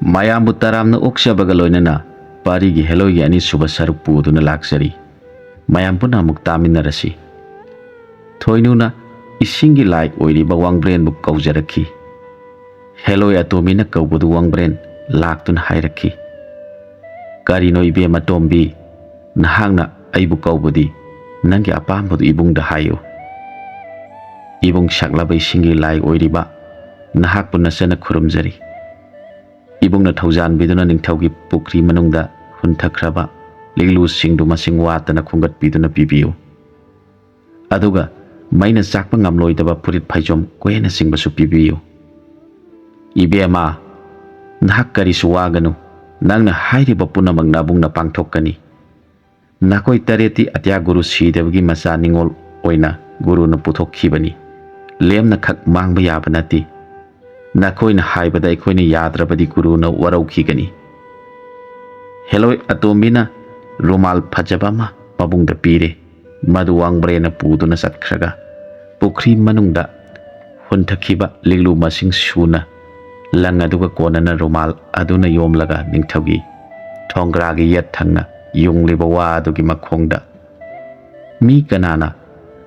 ꯃꯌꯥꯝꯕꯨ ꯇꯔꯥꯝꯅ ꯑꯣꯛꯆꯕꯒ ꯂꯣꯏꯅꯅ ꯄꯥꯔꯤꯒꯤ ꯍꯦꯂꯣꯏꯒꯤ ꯑꯅꯤꯁꯨꯕ ꯁꯔꯨꯛ ꯄꯨꯗꯨꯅ ꯂꯥꯛꯆꯔꯤ꯫ ꯃꯌꯥꯝ ꯄꯨꯟꯅ ꯑꯃꯨꯛ ꯇꯥꯃꯤꯟꯅꯔꯁꯤ꯫ ꯊꯣꯏꯅꯨꯅ ꯏꯁꯤꯡꯒꯤ ꯂꯥꯏ ꯑꯣꯏꯔꯤꯕ ꯋꯥꯡꯕ꯭ꯔꯦꯟꯕꯨ ꯀꯧꯖꯔꯛꯈꯤ꯫ ꯍꯦꯂꯣꯏ ꯑꯇꯣꯝꯕꯤꯅ ꯀꯧꯕꯗꯨ ꯋꯥꯡꯕ꯭ꯔꯦꯟ ꯂꯥꯛꯇꯨꯅ ꯍꯥꯏꯔꯛꯈꯤ, "ꯀꯔꯤꯅꯣ ꯏꯕꯦꯝꯃ ꯇꯣꯝꯕꯤ, ꯅꯍꯥꯛꯅ ꯑꯩꯕꯨ ꯀꯧꯕꯗꯤ ꯅꯪꯒꯤ ꯑꯄꯥꯝꯕꯗꯨ ꯏꯕꯨꯡꯗ ꯍꯥꯏꯌꯨ꯫ ꯏꯕꯨꯡ ꯁꯛꯂꯕ ꯏꯁꯤꯡꯒꯤ ꯂꯥꯏ ꯑꯣꯏꯔꯤꯕ ꯅꯍꯥꯛꯄꯨ ꯅꯆꯅ ꯈꯨꯔꯨꯝꯖꯔꯤ꯫ ꯏꯕꯨꯡꯅ ꯊꯧꯖꯥꯟꯕꯤꯗꯨꯅ ꯅꯤꯡꯊꯧꯒꯤ ꯄꯨꯈ꯭ꯔꯤ ꯃꯅꯨꯡꯗ ꯍꯨꯟꯊꯈ꯭ꯔꯕ ꯂꯤꯛꯂꯨꯁꯤꯡꯗꯨ ꯃꯁꯤꯡ ꯋꯥꯠꯇꯅ ꯈꯨꯝꯒꯠꯄꯤꯗꯨꯅ ꯄꯤꯕꯤꯌꯨ꯫ ꯑꯗꯨꯒ ꯃꯩꯅ ꯆꯥꯛꯄ ꯉꯝꯂꯣꯏꯗꯕ ꯐꯨꯔꯤꯠ ꯐꯩꯖꯣꯝ ꯀꯣꯏꯍꯦꯟꯅꯆꯤꯡꯕꯁꯨ ꯄꯤꯕꯤꯌꯨ꯫ ꯏꯕꯦꯝꯃ, ꯅꯍꯥꯛ ꯀꯔꯤꯁꯨ ꯋꯥꯒꯅꯨ, ꯅꯪꯅ ꯍꯥꯏꯔꯤꯕ ꯄꯨꯝꯅꯃꯛ ꯅꯕꯨꯡꯅ ꯄꯥꯡꯊꯣꯛꯀꯅꯤ꯫ ꯅꯈꯣꯏ ꯇꯔꯦꯠꯇꯤ ꯑꯇꯤꯌꯥ ꯒꯨꯔꯨ ꯁꯤꯗꯕꯒꯤ ꯃꯆꯥ ꯅꯤꯡꯉꯣꯜ ꯑꯣꯏꯅ ꯒꯨꯔꯨꯅ ꯄꯨꯊꯣꯛꯈꯤꯕꯅꯤ꯫ ꯂꯦꯝꯅ ꯈꯛ ꯃꯥꯡꯕ ꯌꯥꯕ ꯅꯠꯇꯦ꯫ ꯅꯈꯣꯏꯅ ꯍꯥꯏꯕꯗ ꯑꯩꯈꯣꯏꯅ ꯌꯥꯗ꯭ꯔꯕꯗꯤ ꯒꯨꯔꯨꯅ ꯋꯥꯔꯧꯈꯤꯒꯅꯤ꯫ ꯍꯦꯂꯣꯏ ꯑꯇꯣꯝꯕꯤꯅ ꯔꯨꯃꯥꯜ ꯐꯖꯕ ꯑꯃ ꯃꯕꯨꯡꯗ ꯄꯤꯔꯦ꯫ ꯃꯗꯨ ꯋꯥꯡꯕ꯭ꯔꯦꯟꯅ ꯄꯨꯗꯨꯅ ꯆꯠꯈ꯭ꯔꯒ ꯄꯨꯈ꯭ꯔꯤ ꯃꯅꯨꯡꯗ ꯍꯨꯟꯊꯈꯤꯕ ꯂꯤꯛꯂꯨ ꯃꯁꯤꯡ ꯁꯨꯅ ꯂꯪ ꯑꯗꯨꯒ ꯀꯣꯟꯅꯅ ꯔꯨꯃꯥꯜ ꯑꯗꯨꯅ ꯌꯣꯝꯂꯒ ꯅꯤꯡꯊꯧꯒꯤ ꯊꯣꯡꯒ꯭ꯔꯥꯒꯤ ꯌꯦꯠ ꯊꯪꯅ ꯌꯨꯡꯂꯤꯕ ꯋꯥ ꯑꯗꯨꯒꯤ ꯃꯈꯣꯡꯗ ꯃꯤ ꯀꯅꯥꯅ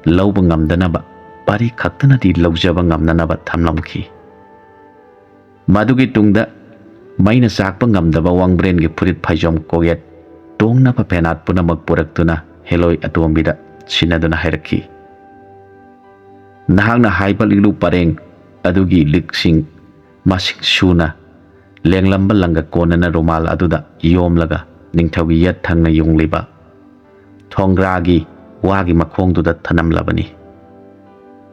ꯂꯧꯕ ꯉꯝꯗꯅꯕ, ꯄꯥꯔꯤ ꯈꯛꯇꯅꯗꯤ ꯂꯧꯖꯕ ꯉꯝꯅꯅꯕ ꯊꯝꯂꯝꯈꯤ꯫ ꯃꯗꯨꯒꯤ ꯇꯨꯡꯗ ꯃꯩꯅ ꯆꯥꯛꯄ ꯉꯝꯗꯕ ꯋꯥꯡꯕ꯭ꯔꯦꯟꯒꯤ ꯐꯨꯔꯤꯠ ꯐꯩꯖꯣꯝ ꯀꯣꯛꯌꯦꯠ ꯇꯣꯡꯅꯕ ꯐꯦꯅꯥꯠ ꯄꯨꯝꯅꯃꯛ ꯄꯨꯔꯛꯇꯨꯅ ꯍꯦꯂꯣꯏ ꯑꯇꯣꯝꯕꯤꯗ ꯁꯤꯟꯅꯗꯨꯅ ꯍꯥꯏꯔꯛꯈꯤ, "ꯅꯍꯥꯛꯅ ꯍꯥꯏꯕ ꯂꯤꯛꯂꯨ ꯄꯔꯦꯡ ꯑꯗꯨꯒꯤ ꯂꯤꯛꯁꯤꯡ ꯃꯁꯤꯡ ꯁꯨꯅ ꯂꯦꯡꯂꯝꯕ ꯂꯪꯒ ꯀꯣꯟꯅꯅ ꯔꯨꯃꯥꯜ ꯑꯗꯨꯗ ꯌꯣꯝꯂꯒ ꯅꯤꯡꯊꯧꯒꯤ ꯌꯦꯠ ꯊꯪꯅ ꯌꯨꯡꯂꯤꯕ ꯊꯣꯡꯒ꯭ꯔꯥꯒꯤ ꯋꯥꯒꯤ ꯃꯈꯣꯡꯗꯨꯗ ꯊꯅꯝꯂꯕꯅꯤ꯫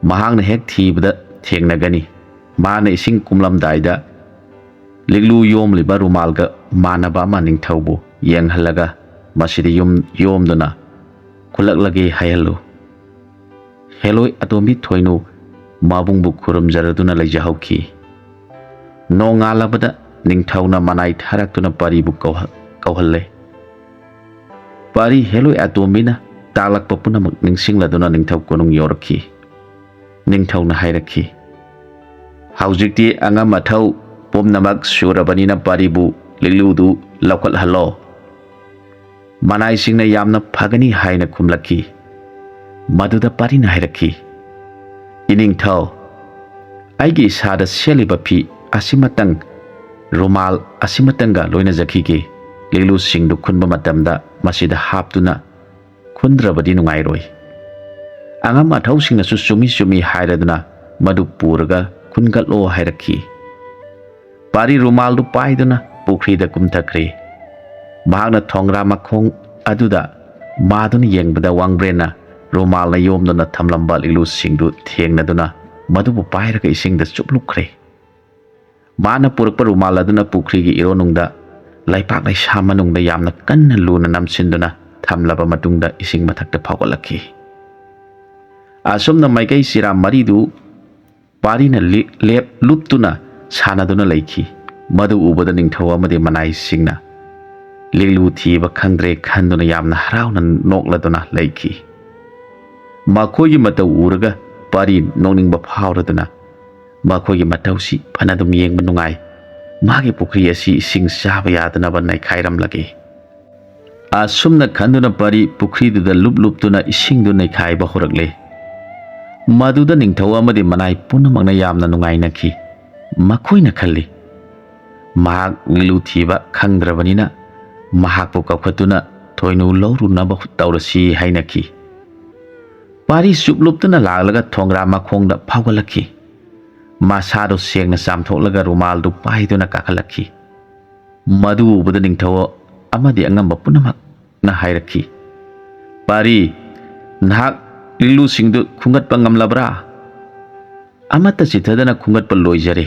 ꯃꯍꯥꯛꯅ ꯍꯦꯛ ꯊꯤꯕꯗ ꯊꯦꯡꯅꯒꯅꯤ꯫ ꯃꯥꯅ ꯏꯁꯤꯡ ꯀꯨꯝꯂꯝꯗꯥꯏꯗ ꯂꯤꯛꯂꯨ ꯌꯣꯝꯂꯤꯕ ꯔꯨꯃꯥꯜꯒ ꯃꯥꯟꯅꯕ ꯑꯃ ꯅꯤꯡꯊꯧꯕꯨ ꯌꯦꯡꯍꯜꯂꯒ ꯃꯁꯤꯗ ꯌꯣꯝꯗꯨꯅ ꯈꯨꯜꯂꯛꯂꯒꯦ ꯍꯥꯏꯍꯜꯂꯨ." ꯍꯦꯂꯣꯏ ꯑꯇꯣꯝꯕꯤ ꯊꯣꯏꯅꯨ ꯃꯕꯨꯡꯕꯨ ꯈꯨꯔꯨꯝꯖꯔꯗꯨꯅ ꯂꯩꯖꯍꯧꯈꯤ꯫ ꯅꯣꯡꯉꯥꯜꯂꯕꯗ ꯅꯤꯡꯊꯧꯅ ꯃꯅꯥꯏ ꯊꯥꯔꯛꯇꯨꯅ ꯄꯥꯔꯤꯕꯨ ꯀꯧꯍꯜꯂꯦ꯫ ꯄꯥꯔꯤ ꯍꯦꯂꯣꯏ ꯑꯇꯣꯝꯕꯤꯅ ꯇꯥꯛꯂꯛꯄ ꯄꯨꯝꯅꯃꯛ ꯅꯤꯡꯁꯤꯡꯂꯗꯨꯅ ꯅꯤꯡꯊꯧ ꯀꯣꯅꯨꯡ ꯌꯧꯔꯛꯈꯤ꯫ ꯅꯤꯡꯊꯧꯅ ꯍꯥꯏꯔꯛꯈꯤ, "ꯍꯧꯖꯤꯛꯇꯤ ꯑꯉꯝ ꯑꯊꯧ ꯄꯨꯝꯅꯃꯛ ꯁꯨꯔꯕꯅꯤꯅ ꯄꯥꯔꯤꯕꯨ ꯂꯤꯛꯂꯨꯗꯨ ꯂꯧꯈꯠꯍꯜꯂꯣ꯫ ꯃꯅꯥꯏꯁꯤꯡꯅ ꯌꯥꯝꯅ ꯐꯒꯅꯤ ꯍꯥꯏꯅ ꯈꯨꯝꯂꯛꯈꯤ꯫ ꯃꯗꯨꯗ ꯄꯥꯔꯤꯅ ꯍꯥꯏꯔꯛꯈꯤ, "ꯏꯅꯤꯡꯊꯧ, ꯑꯩꯒꯤ ꯏꯁꯥꯗ ꯁꯦꯠꯂꯤꯕ ꯐꯤ ꯑꯁꯤꯃꯇꯪ ꯔꯨꯃꯥꯜ ꯑꯁꯤꯃꯇꯪꯒ ꯂꯣꯏꯅꯖꯈꯤꯒꯦ꯫ ꯂꯤꯛꯂꯨꯁꯤꯡꯗꯨ ꯈꯨꯟꯕ ꯃꯇꯝꯗ ꯃꯁꯤꯗ ꯍꯥꯞꯇꯨꯅ ꯈꯨꯟꯗ꯭ꯔꯕꯗꯤ ꯅꯨꯡꯉꯥꯏꯔꯣꯏ꯫ ꯑꯉꯝ ꯑꯊꯧꯁꯤꯡꯅꯁꯨ ꯆꯨꯝꯃꯤ ꯆꯨꯝꯃꯤ ꯍꯥꯏꯔꯗꯨꯅ ꯃꯗꯨ ꯄꯨꯔꯒ ꯈꯨꯟꯒꯠꯂꯣ" ꯍꯥꯏꯔꯛꯈꯤ꯫ ꯄꯥꯔꯤ ꯔꯨꯃꯥꯜꯗꯨ ꯄꯥꯏꯗꯨꯅ ꯄꯨꯈ꯭ꯔꯤꯗ ꯀꯨꯝꯊꯈ꯭ꯔꯦ꯫ ꯃꯍꯥꯛꯅ ꯊꯣꯡꯒ꯭ꯔꯥ ꯃꯈꯣꯡ ꯑꯗꯨꯗ ꯃꯥꯗꯨꯅ ꯌꯦꯡꯕꯗ ꯋꯥꯡꯕ꯭ꯔꯦꯟꯅ ꯔꯨꯃꯥꯜꯅ ꯌꯣꯝꯗꯨꯅ ꯊꯝꯂꯝꯕ ꯂꯤꯛꯂꯨꯁꯤꯡꯗꯨ ꯊꯦꯡꯅꯗꯨꯅ ꯃꯗꯨꯕꯨ ꯄꯥꯏꯔꯒ ꯏꯁꯤꯡꯗ ꯆꯨꯞꯂꯨꯞꯈ꯭ꯔꯦ꯫ ꯃꯥꯅ ꯄꯨꯔꯛꯄ ꯔꯨꯃꯥꯜ ꯑꯗꯨꯅ ꯄꯨꯈ꯭ꯔꯤꯒꯤ ꯏꯔꯣꯟꯅꯨꯡꯗ ꯂꯩꯄꯥꯛ ꯂꯩꯁꯥ ꯃꯅꯨꯡꯗ ꯌꯥꯝꯅ ꯀꯟꯅ ꯂꯨꯅ ꯅꯝꯁꯤꯟꯗꯨꯅ ꯊꯝꯂꯕ ꯃꯇꯨꯡꯗ ꯏꯁꯤꯡ ꯃꯊꯛꯇ ꯐꯥꯎꯒꯠꯂꯛꯈꯤ꯫ ꯑꯁꯨꯝꯅ ꯃꯥꯏꯀꯩ ꯆꯤꯔꯥ ꯃꯔꯤꯗꯨ ꯄꯥꯔꯤꯅ ꯂꯨꯞꯇꯨꯅ ꯁꯥꯟꯅꯗꯨꯅ ꯂꯩꯈꯤ꯫ ꯃꯗꯨ ꯎꯕꯗ ꯅꯤꯡꯊꯧ ꯑꯃꯗꯤ ꯃꯅꯥꯏꯁꯤꯡꯅ ꯂꯤꯛꯂꯨ ꯊꯤꯕ ꯈꯪꯗ꯭ꯔꯦ ꯈꯟꯗꯨꯅ ꯌꯥꯝꯅ ꯍꯔꯥꯎꯅ ꯅꯣꯛꯂꯗꯨꯅ ꯂꯩꯈꯤ꯫ ꯃꯈꯣꯏꯒꯤ ꯃꯇꯧ ꯎꯔꯒ ꯄꯥꯔꯤ ꯅꯣꯛꯅꯤꯡꯕ ꯐꯥꯎꯔꯗꯨꯅ "ꯃꯈꯣꯏꯒꯤ ꯃꯇꯧꯁꯤ ꯐꯅꯗꯨꯝ ꯌꯦꯡꯕ ꯅꯨꯡꯉꯥꯏ꯫ ꯃꯥꯒꯤ ꯄꯨꯈ꯭ꯔꯤ ꯑꯁꯤ ꯏꯁꯤꯡ ꯆꯥꯕ ꯌꯥꯗꯅꯕ ꯅꯩꯈꯥꯏꯔꯝꯂꯒꯦ." ꯑꯁꯨꯝꯅ ꯈꯟꯗꯨꯅ ꯄꯥꯔꯤ ꯄꯨꯈ꯭ꯔꯤꯗꯨꯗ ꯂꯨꯞꯇꯨꯅ ꯏꯁꯤꯡꯗꯨ ꯅꯩꯈꯥꯏꯕ ꯍꯧꯔꯛꯂꯦ꯫ ꯃꯗꯨꯗ ꯅꯤꯡꯊꯧ ꯑꯃꯗꯤ ꯃꯅꯥꯏ ꯄꯨꯝꯅꯃꯛꯅ ꯌꯥꯝꯅ ꯅꯨꯡꯉꯥꯏꯅꯈꯤ꯫ ꯃꯈꯣꯏꯅ ꯈꯜꯂꯤ, ꯃꯍꯥꯛ ꯂꯤꯛꯂꯨ ꯊꯤꯕ ꯈꯪꯗ꯭ꯔꯕꯅꯤꯅ ꯃꯍꯥꯛꯄꯨ ꯀꯧꯈꯠꯇꯨꯅ ꯊꯣꯏꯅꯨ ꯂꯧꯔꯨꯅꯕ ꯇꯧꯔꯁꯤ ꯍꯥꯏꯅꯈꯤ꯫ ꯄꯥꯔꯤ ꯆꯨꯞꯂꯨꯞꯇꯨꯅ ꯂꯥꯛꯂꯒ ꯊꯣꯡꯒ꯭ꯔꯥ ꯃꯈꯣꯡꯗ ꯐꯥꯎꯒꯠꯂꯛꯈꯤ꯫ ꯃꯁꯥꯗꯨ ꯁꯦꯡꯅ ꯆꯥꯝꯊꯣꯛꯂꯒ ꯔꯨꯃꯥꯜꯗꯨ ꯄꯥꯏꯗꯨꯅ ꯀꯥꯈꯠꯂꯛꯈꯤ꯫ ꯃꯗꯨ ꯎꯕꯗ ꯅꯤꯡꯊꯧ ꯑꯃꯗꯤ ꯑꯉꯝꯕ ꯄꯨꯝꯅꯃꯛꯅ ꯍꯥꯏꯔꯛꯈꯤ, "ꯄꯥꯔꯤ, ꯅꯍꯥꯛ ꯂꯤꯛꯂꯨꯁꯤꯡꯗꯨ ꯈꯨꯟꯒꯠꯄ ꯉꯝꯂꯕ꯭ꯔꯥ?" "ꯑꯃꯠꯇ ꯆꯤꯠꯊꯗꯅ ꯈꯨꯟꯒꯠꯄ ꯂꯣꯏꯖꯔꯦ."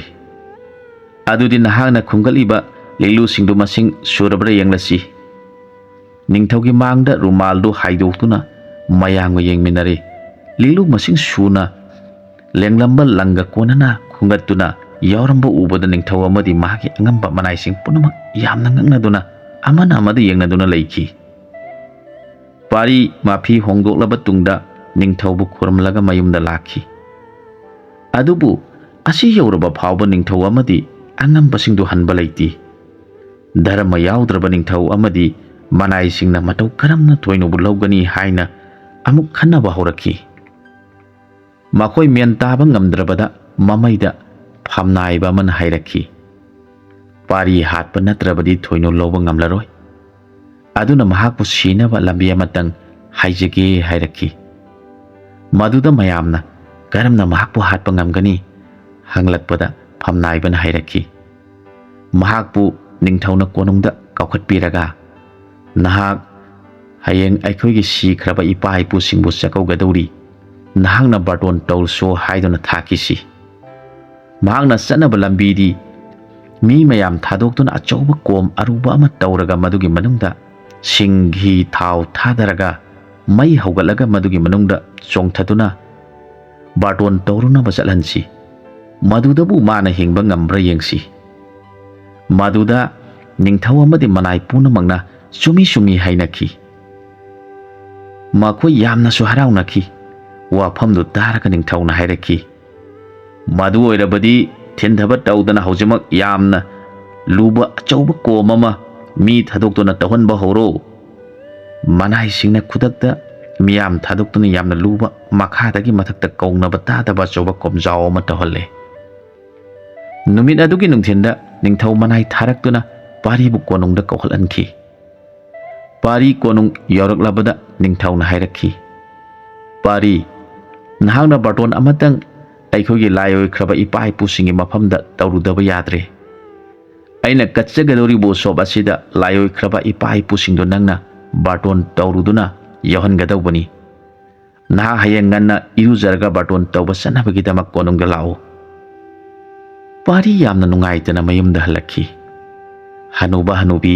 "ꯑꯗꯨꯗꯤ ꯅꯍꯥꯛꯅ ꯈꯨꯟꯒꯠꯂꯤꯕ ꯂꯤꯛꯂꯨꯁꯤꯡꯗꯨ ꯃꯁꯤꯡ ꯁꯨꯔꯕ꯭ꯔꯥ ꯌꯦꯡꯂꯁꯤ." ꯅꯤꯡꯊꯧꯒꯤ ꯃꯥꯡꯗ ꯔꯨꯃꯥꯜꯗꯨ ꯍꯥꯏꯗꯣꯛꯇꯨꯅ ꯃꯌꯥꯝꯒ ꯌꯦꯡꯃꯤꯟꯅꯔꯦ꯫ ꯂꯤꯛꯂꯨ ꯃꯁꯤꯡ ꯁꯨꯅ ꯂꯦꯡꯂꯝꯕ ꯂꯪꯒ ꯀꯣꯟꯅꯅ ꯈꯨꯟꯒꯠꯇꯨꯅ ꯌꯥꯎꯔꯝꯕ ꯎꯕꯗ ꯅꯤꯡꯊꯧ ꯑꯃꯗꯤ ꯃꯍꯥꯛꯀꯤ ꯑꯉꯝꯕ ꯃꯅꯥꯏꯁꯤꯡ ꯄꯨꯝꯅꯃꯛ ꯌꯥꯝꯅ ꯉꯛꯅꯗꯨꯅ ꯑꯃꯅ ꯑꯃꯗ ꯌꯦꯡꯅꯗꯨꯅ ꯂꯩꯈꯤ꯫ ꯄꯥꯔꯤ ꯃꯐꯤ ꯍꯣꯡꯗꯣꯛꯂꯕ ꯇꯨꯡꯗ ꯅꯤꯡꯊꯧꯕꯨ ꯈꯨꯔꯨꯝꯂꯒ ꯃꯌꯨꯝꯗ ꯂꯥꯛꯈꯤ꯫ ꯑꯗꯨꯕꯨ ꯑꯁꯤ ꯌꯧꯔꯕ ꯐꯥꯎꯕ ꯅꯤꯡꯊꯧ ꯑꯃꯗꯤ ꯑꯉꯝꯕꯁꯤꯡꯗꯨ ꯍꯟꯕ ꯂꯩꯇꯦ꯫ ꯙꯔꯃ ꯌꯥꯎꯗ꯭ꯔꯕ ꯅꯤꯡꯊꯧ ꯑꯃꯗꯤ ꯃꯅꯥꯏꯁꯤꯡꯅ ꯃꯇꯧ ꯀꯔꯝꯅ ꯊꯣꯏꯅꯕꯨ ꯂꯧꯒꯅꯤ ꯍꯥꯏꯅ ꯑꯃꯨꯛ ꯈꯟꯅꯕ ꯍꯧꯔꯛꯈꯤ꯫ ꯃꯈꯣꯏ ꯃꯦꯟ ꯇꯥꯕ ꯉꯝꯗ꯭ꯔꯕꯗ ꯃꯃꯩꯗ ꯐꯝꯅꯥꯏꯕ ꯑꯃꯅ ꯍꯥꯏꯔꯛꯈꯤ, ꯄꯥꯔꯤ ꯍꯥꯠꯄ ꯅꯠꯇ꯭ꯔꯕꯗꯤ ꯊꯣꯏꯅ ꯂꯧꯕ ꯉꯝꯂꯔꯣꯏ, ꯑꯗꯨꯅ ꯃꯍꯥꯛꯄꯨ ꯁꯤꯅꯕ ꯂꯝꯕꯤ ꯑꯃꯇꯪ ꯍꯥꯏꯖꯒꯦ ꯍꯥꯏꯔꯛꯈꯤ꯫ ꯃꯗꯨꯗ ꯃꯌꯥꯝꯅ ꯀꯔꯝꯅ ꯃꯍꯥꯛꯄꯨ ꯍꯥꯠꯄ ꯉꯝꯒꯅꯤ ꯍꯪꯂꯛꯄꯗ ꯐꯝꯅꯥꯏꯕꯅ ꯍꯥꯏꯔꯛꯈꯤ, ꯃꯍꯥꯛꯄꯨ ꯅꯤꯡꯊꯧꯅ ꯀꯣꯅꯨꯡꯗ ꯀꯧꯈꯠꯄꯤꯔꯒ ꯅꯍꯥꯛ ꯍꯌꯦꯡ ꯑꯩꯈꯣꯏꯒꯤ ꯁꯤꯈ꯭ꯔꯕ ꯏꯄꯥ ꯏꯄꯨꯁꯤꯡꯕꯨ ꯆꯥꯛꯀꯧꯒꯗꯧꯔꯤ, ꯅꯍꯥꯛꯅ ꯕꯥꯔꯇꯣꯟ ꯇꯧꯔꯁꯨ ꯍꯥꯏꯗꯨꯅ ꯊꯥꯈꯤꯁꯤ꯫ ꯃꯍꯥꯛꯅ ꯆꯠꯅꯕ ꯂꯝꯕꯤꯗꯤ ꯃꯤ ꯃꯌꯥꯝ ꯊꯥꯗꯣꯛꯇꯨꯅ ꯑꯆꯧꯕ ꯀꯣꯝ ꯑꯔꯨꯕ ꯑꯃ ꯇꯧꯔꯒ ꯃꯗꯨꯒꯤ ꯃꯅꯨꯡꯗ ꯁꯤꯡ ꯘꯤ ꯊꯥꯎ ꯊꯥꯗꯔꯒ ꯃꯩ ꯍꯧꯒꯠꯂꯒ ꯃꯗꯨꯒꯤ ꯃꯅꯨꯡꯗ ꯆꯣꯡꯊꯗꯨꯅ ꯕꯥꯔꯇꯣꯟ ꯇꯧꯔꯨꯅꯕ ꯆꯠꯍꯟꯁꯤ꯫ ꯃꯗꯨꯗꯕꯨ ꯃꯥꯅ ꯍꯤꯡꯕ ꯉꯝꯕ꯭ꯔꯥ ꯌꯦꯡꯁꯤ꯫ ꯃꯗꯨꯗ ꯅꯤꯡꯊꯧ ꯑꯃꯗꯤ ꯃꯅꯥꯏ ꯄꯨꯝꯅꯃꯛꯅ ꯆꯨꯝꯃꯤ ꯆꯨꯝꯃꯤ ꯍꯥꯏꯅꯈꯤ꯫ ꯃꯈꯣꯏ ꯌꯥꯝꯅꯁꯨ ꯍꯔꯥꯎꯅꯈꯤ꯫ ꯋꯥꯐꯝꯗꯨ ꯇꯥꯔꯒ ꯅꯤꯡꯊꯧꯅ ꯍꯥꯏꯔꯛꯈꯤ, ꯃꯗꯨ ꯑꯣꯏꯔꯕꯗꯤ ꯊꯤꯟꯊꯕ ꯇꯧꯗꯅ ꯍꯧꯖꯤꯛꯃꯛ ꯌꯥꯝꯅ ꯂꯨꯕ ꯑꯆꯧꯕ ꯀꯣꯝ ꯑꯃ ꯃꯤ ꯊꯥꯗꯣꯛꯇꯨꯅ ꯇꯧꯍꯟꯕ ꯍꯧꯔꯣ꯫ ꯃꯅꯥꯏꯁꯤꯡꯅ ꯈꯨꯗꯛꯇ ꯃꯤꯌꯥꯝ ꯊꯥꯗꯣꯛꯇꯨꯅ ꯌꯥꯝꯅ ꯂꯨꯕ ꯃꯈꯥꯗꯒꯤ ꯃꯊꯛꯇ ꯀꯧꯅꯕ ꯇꯥꯗꯕ ꯑꯆꯧꯕ ꯀꯣꯝꯖꯥꯎ ꯑꯃ ꯇꯧꯍꯜꯂꯦ꯫ ꯅꯨꯃꯤꯠ ꯑꯗꯨꯒꯤ ꯅꯨꯡꯊꯤꯟꯗ ꯅꯤꯡꯊꯧ ꯃꯅꯥꯏ ꯊꯥꯔꯛꯇꯨꯅ ꯄꯥꯔꯤꯕꯨ ꯀꯣꯅꯨꯡꯗ ꯀꯧꯈꯠꯍꯟꯈꯤ꯫ ꯄꯥꯔꯤ ꯀꯣꯅꯨꯡ ꯌꯧꯔꯛꯂꯕꯗ ꯅꯤꯡꯊꯧꯅ ꯍꯥꯏꯔꯛꯈꯤ, ꯄꯥꯔꯤ, ꯅꯍꯥꯛꯅ ꯕꯥꯔꯇꯣꯟ ꯑꯃꯇꯪ ꯑꯩꯈꯣꯏꯒꯤ ꯂꯥꯏ ꯑꯣꯏꯈ꯭ꯔꯕ ꯏꯄꯥ ꯏꯄꯨꯁꯤꯡꯒꯤ ꯃꯐꯝꯗ ꯇꯧꯔꯨꯗꯕ ꯌꯥꯗ꯭ꯔꯦ꯫ ꯑꯩꯅ ꯀꯠꯆꯒꯗꯧꯔꯤꯕ ꯎꯁꯣꯞ ꯑꯁꯤꯗ ꯂꯥꯏ ꯑꯣꯏꯈ꯭ꯔꯕ ꯏꯄꯥ ꯏꯄꯨꯁꯤꯡꯗꯨ ꯅꯪꯅ ꯕꯥꯔꯇꯣꯟ ꯇꯧꯔꯨꯗꯨꯅ ꯌꯥꯎꯍꯟꯒꯗꯧꯕꯅꯤ꯫ ꯅꯍꯥꯛ ꯍꯌꯦꯡ ꯉꯟꯅ ꯏꯔꯨꯖꯔꯒ ꯕꯥꯔꯇꯣꯟ ꯇꯧꯕ ꯆꯠꯅꯕꯒꯤꯗꯃꯛ ꯀꯣꯅꯨꯡꯗ ꯂꯥꯛꯎ꯫ ꯄꯥꯔꯤ ꯌꯥꯝꯅ ꯅꯨꯡꯉꯥꯏꯇꯅ ꯃꯌꯨꯝꯗ ꯍꯜꯂꯛꯈꯤ꯫ ꯍꯅꯨꯕ ꯍꯅꯨꯕꯤ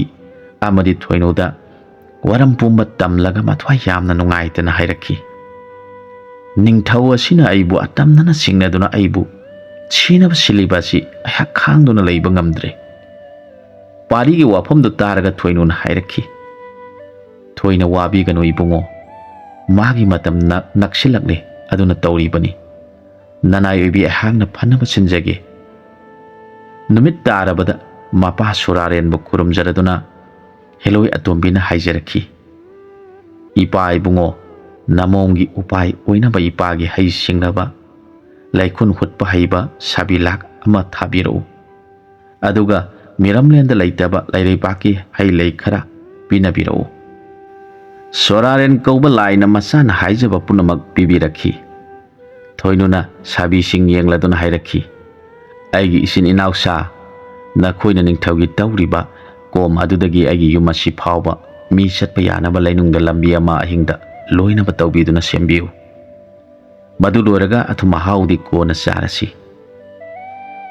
ꯑꯃꯗꯤ ꯊꯣꯏꯅꯧꯗ ꯋꯥꯔꯝ ꯄꯨꯝꯕ ꯇꯝꯂꯒ ꯃꯊ꯭ꯋꯥꯏ ꯌꯥꯝꯅ ꯅꯨꯡꯉꯥꯏꯇꯅ ꯍꯥꯏꯔꯛꯈꯤ, ꯅꯤꯡꯊꯧ ꯑꯁꯤꯅ ꯑꯩꯕꯨ ꯑꯇꯝꯅꯅ ꯆꯤꯡꯅꯗꯨꯅ ꯑꯩꯕꯨ ꯁꯤꯅꯕ ꯁꯤꯜꯂꯤꯕ ꯑꯁꯤ ꯑꯩꯍꯥꯛ ꯈꯥꯡꯗꯨꯅ ꯂꯩꯕ ꯉꯝꯗ꯭ꯔꯦ꯫ ꯄꯥꯔꯤꯒꯤ ꯋꯥꯐꯝꯗꯨ ꯇꯥꯔꯒ ꯊꯣꯏꯅꯧꯅ ꯍꯥꯏꯔꯛꯈꯤ, ꯊꯣꯏꯅ ꯋꯥꯕꯤꯒꯅꯨ ꯏꯕꯨꯡꯉꯣ, ꯃꯥꯒꯤ ꯃꯇꯝ ꯅꯛꯁꯤꯜꯂꯛꯂꯦ ꯑꯗꯨꯅ ꯇꯧꯔꯤꯕꯅꯤ꯫ ꯅꯅꯥꯏ ꯑꯣꯏꯕꯤ ꯑꯩꯍꯥꯛꯅ ꯐꯅꯕ ꯁꯤꯟꯖꯒꯦ꯫ ꯅꯨꯃꯤꯠ ꯇꯥꯔꯕꯗ ꯃꯄꯥ ꯁꯨꯔꯥꯔꯦꯟꯕꯨ ꯈꯨꯔꯨꯝꯖꯔꯗꯨꯅ ꯍꯦꯂꯣꯏ ꯑꯇꯣꯝꯕꯤꯅ ꯍꯥꯏꯖꯔꯛꯈꯤ, ꯏꯄꯥ ꯏꯕꯨꯡꯉꯣ, ꯅꯃꯣꯝꯒꯤ ꯎꯄꯥꯏ ꯑꯣꯏꯅꯕ ꯏꯄꯥꯒꯤ ꯍꯩ ꯁꯤꯡꯂꯕ ꯂꯩꯈꯨꯟ ꯍꯨꯠꯄ ꯍꯩꯕ ꯁꯥꯕꯤ ꯂꯥꯛ ꯑꯃ ꯊꯥꯕꯤꯔꯛꯎ, ꯑꯗꯨꯒ ꯃꯤꯔꯝꯂꯦꯟꯗ ꯂꯩꯇꯕ ꯂꯩꯔꯩꯕꯥꯛꯀꯤ ꯍꯩ ꯂꯩ ꯈꯔ ꯄꯤꯅꯕꯤꯔꯛꯎ꯫ ꯁꯣꯔꯥꯔꯦꯟ ꯀꯧꯕ ꯂꯥꯏꯅ ꯃꯆꯥꯅ ꯍꯥꯏꯖꯕ ꯄꯨꯝꯅꯃꯛ ꯄꯤꯕꯤꯔꯛꯈꯤ꯫ ꯊꯣꯏꯅꯨꯅ ꯁꯥꯕꯤꯁꯤꯡ ꯌꯦꯡꯂꯗꯨꯅ ꯍꯥꯏꯔꯛꯈꯤ, ꯑꯩꯒꯤ ꯏꯆꯤꯟ ꯏꯅꯥꯎꯁꯥ, ꯅꯈꯣꯏꯅ ꯅꯤꯡꯊꯧꯒꯤ ꯇꯧꯔꯤꯕ ꯀꯣꯝ ꯑꯗꯨꯗꯒꯤ ꯑꯩꯒꯤ ꯌꯨꯝ ꯑꯁꯤ ꯐꯥꯎꯕ ꯃꯤ ꯆꯠꯄ ꯌꯥꯅꯕ ꯂꯩꯅꯨꯡꯗ ꯂꯝꯕꯤ ꯑꯃ ꯑꯍꯤꯡꯗ ꯂꯣꯏꯅꯕ ꯇꯧꯕꯤꯗꯨꯅ ꯁꯦꯝꯕꯤꯌꯨ꯫ ꯃꯗꯨ ꯂꯣꯏꯔꯒ ꯑꯊꯨꯝ ꯑꯍꯥꯎꯗꯤ ꯀꯣꯟꯅ ꯆꯥꯔꯁꯤ꯫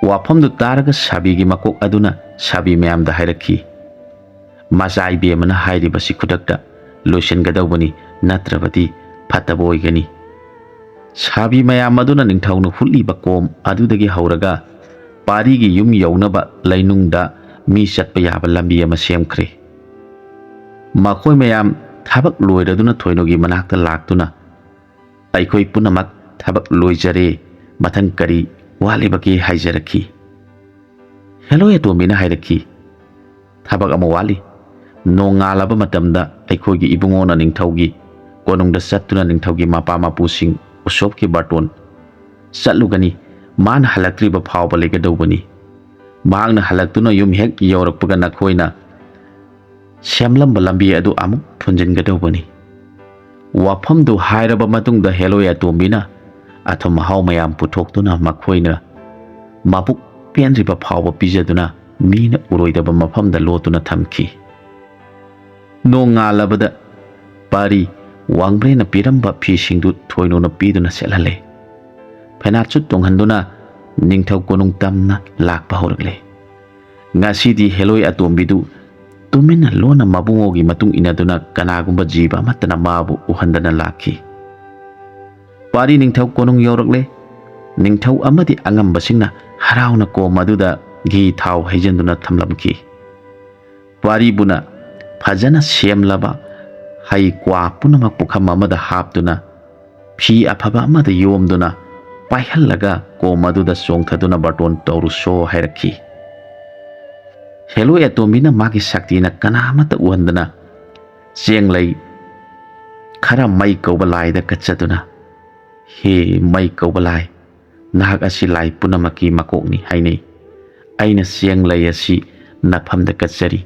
ꯋꯥꯐꯝꯗꯨ ꯇꯥꯔꯒ ꯁꯥꯕꯤꯒꯤ ꯃꯀꯣꯛ ꯑꯗꯨꯅ ꯁꯥꯕꯤ ꯃꯌꯥꯝꯗ ꯍꯥꯏꯔꯛꯈꯤ, ꯃꯆꯥ ꯏꯕꯦꯝꯃꯅ ꯍꯥꯏꯔꯤꯕꯁꯤ ꯈꯨꯗꯛꯇ ꯂꯣꯏꯁꯤꯟꯒꯗꯧꯕꯅꯤ, ꯅꯠꯇ꯭ꯔꯕꯗꯤ ꯐꯠꯇꯕ ꯑꯣꯏꯒꯅꯤ꯫ ꯁꯥꯕꯤ ꯃꯌꯥꯝ ꯑꯗꯨꯅ ꯅꯤꯡꯊꯧꯅ ꯍꯨꯠꯂꯤꯕ ꯀꯣꯝ ꯑꯗꯨꯗꯒꯤ ꯍꯧꯔꯒ ꯄꯥꯔꯤꯒꯤ ꯌꯨꯝ ꯌꯧꯅꯕ ꯂꯩꯅꯨꯡꯗ ꯃꯤ ꯆꯠꯄ ꯌꯥꯕ ꯂꯝꯕꯤ ꯑꯃ ꯁꯦꯝꯈ꯭ꯔꯦ꯫ ꯃꯈꯣꯏ ꯃꯌꯥꯝ ꯊꯕꯛ ꯂꯣꯏꯔꯗꯨꯅ ꯊꯣꯏꯅꯧꯒꯤ ꯃꯅꯥꯛꯇ ꯂꯥꯛꯇꯨꯅ, ꯑꯩꯈꯣꯏ ꯄꯨꯝꯅꯃꯛ ꯊꯕꯛ ꯂꯣꯏꯖꯔꯦ, ꯃꯊꯪ ꯀꯔꯤ ꯋꯥꯠꯂꯤꯕꯒꯦ ꯍꯥꯏꯖꯔꯛꯈꯤ꯫ ꯍꯦꯂꯣꯏ ꯑꯇꯣꯝꯕꯤꯅ ꯍꯥꯏꯔꯛꯈꯤ, ꯊꯕꯛ ꯑꯃ ꯋꯥꯠꯂꯤ꯫ ꯅꯣꯡ ꯉꯥꯜꯂꯕ ꯃꯇꯝꯗ ꯑꯩꯈꯣꯏꯒꯤ ꯏꯕꯨꯡꯉꯣꯅ ꯅꯤꯡꯊꯧꯒꯤ ꯀꯣꯅꯨꯡꯗ ꯆꯠꯇꯨꯅ ꯅꯤꯡꯊꯧꯒꯤ ꯃꯄꯥ ꯃꯄꯨꯁꯤꯡ ꯎꯁꯣꯞꯀꯤ ꯕꯥꯔꯇꯣꯟ ꯆꯠꯂꯨꯒꯅꯤ꯫ ꯃꯥꯅ ꯍꯜꯂꯛꯇ꯭ꯔꯤꯕ ꯐꯥꯎꯕ ꯂꯩꯒꯗꯧꯕꯅꯤ꯫ ꯃꯍꯥꯛꯅ ꯍꯜꯂꯛꯇꯨꯅ ꯌꯨꯝ ꯍꯦꯛ ꯌꯧꯔꯛꯄꯒ ꯅꯈꯣꯏꯅ ꯁꯦꯝꯂꯝꯕ ꯂꯝꯕꯤ ꯑꯗꯨ ꯑꯃꯨꯛ ꯊꯣꯟꯖꯤꯟꯒꯗꯧꯕꯅꯤ꯫ ꯋꯥꯐꯝꯗꯨ ꯍꯥꯏꯔꯕ ꯃꯇꯨꯡꯗ ꯍꯦꯂꯣꯏ ꯑꯇꯣꯝꯕꯤꯅ ꯑꯊꯨꯝ ꯑꯍꯥꯎ ꯃꯌꯥꯝ ꯄꯨꯊꯣꯛꯇꯨꯅ ꯃꯈꯣꯏꯅ ꯃꯕꯨꯛ ꯄꯦꯟꯗ꯭ꯔꯤꯕ ꯐꯥꯎꯕ ꯄꯤꯖꯗꯨꯅ ꯃꯤꯅ ꯎꯔꯣꯏꯗꯕ ꯃꯐꯝꯗ ꯂꯣꯠꯇꯨꯅ ꯊꯝꯈꯤ꯫ ꯅꯣꯡ ꯉꯥꯜꯂꯕꯗ ꯄꯥꯔꯤ ꯋꯥꯡꯕ꯭ꯔꯦꯅ ꯄꯤꯔꯝꯕ ꯐꯤꯁꯤꯡꯗꯨ ꯊꯣꯏꯅꯧꯅ ꯄꯤꯗꯨꯅ ꯁꯦꯠꯍꯜꯂꯦ꯫ ꯐꯩꯅꯥꯠꯁꯨ ꯇꯣꯡꯍꯟꯗꯨꯅ ꯅꯤꯡꯊꯧ ꯀꯣꯅꯨꯡ ꯇꯝꯅ ꯂꯥꯛꯄ ꯍꯧꯔꯛꯂꯦ꯫ ꯉꯁꯤꯗꯤ ꯍꯦꯂꯣꯏ ꯑꯇꯣꯝꯕꯤꯗꯨ ꯇꯨꯃꯤꯟꯅ ꯂꯣꯟꯅ ꯃꯕꯨꯡꯉꯣꯒꯤ ꯃꯇꯨꯡ ꯏꯟꯅꯗꯨꯅ ꯀꯅꯥꯒꯨꯝꯕ ꯖꯤꯕ ꯑꯃꯠꯇꯅ ꯃꯥꯕꯨ ꯎꯍꯟꯗꯅ ꯂꯥꯛꯈꯤ꯫ ꯄꯥꯔꯤ ꯅꯤꯡꯊꯧ ꯀꯣꯅꯨꯡ ꯌꯧꯔꯛꯂꯦ꯫ ꯅꯤꯡꯊꯧ ꯑꯃꯗꯤ ꯑꯉꯝꯕꯁꯤꯡꯅ ꯍꯔꯥꯎꯅ ꯀꯣꯝ ꯑꯗꯨꯗ ꯘꯤ ꯊꯥꯎ ꯍꯩꯖꯤꯟꯗꯨꯅ ꯊꯝꯂꯝꯈꯤ꯫ ꯄꯥꯔꯤꯕꯨꯅ ꯐꯖꯅ ꯁꯦꯝꯂꯕ ꯍꯩ ꯀ꯭ꯋꯥ ꯄꯨꯝꯅꯃꯛ ꯄꯨꯈꯝ ꯑꯃꯗ ꯍꯥꯞꯇꯨꯅ ꯐꯤ ꯑꯐꯕ ꯑꯃꯗ ꯌꯣꯝꯗꯨꯅ ꯄꯥꯏꯍꯜꯂꯒ ꯀꯣꯝ ꯑꯗꯨꯗ ꯆꯣꯡꯊꯗꯨꯅ ꯕꯥꯔꯇꯣꯟ ꯇꯧꯔꯨꯁꯣ ꯍꯥꯏꯔꯛꯈꯤ꯫ ꯍꯦꯂꯣꯏ ꯑꯇꯣꯝꯕꯤꯅ ꯃꯥꯒꯤ ꯁꯛꯇꯤꯅ ꯀꯅꯥꯃꯠꯇ ꯎꯍꯟꯗꯅ ꯆꯦꯡꯂꯩ ꯈꯔ ꯃꯩ ꯀꯧꯕ ꯂꯥꯏꯗ ꯀꯠꯆꯗꯨꯅ ꯍꯦ ꯃꯩ ꯀꯧꯕ ꯂꯥꯏ, ꯅꯍꯥꯛ ꯑꯁꯤ ꯂꯥꯏ ꯄꯨꯝꯅꯃꯛꯀꯤ ꯃꯀꯣꯛꯅꯤ ꯍꯥꯏꯅꯩ꯫ ꯑꯩꯅ ꯆꯦꯡꯂꯩ ꯑꯁꯤ ꯅꯐꯝꯗ ꯀꯠꯆꯔꯤ꯫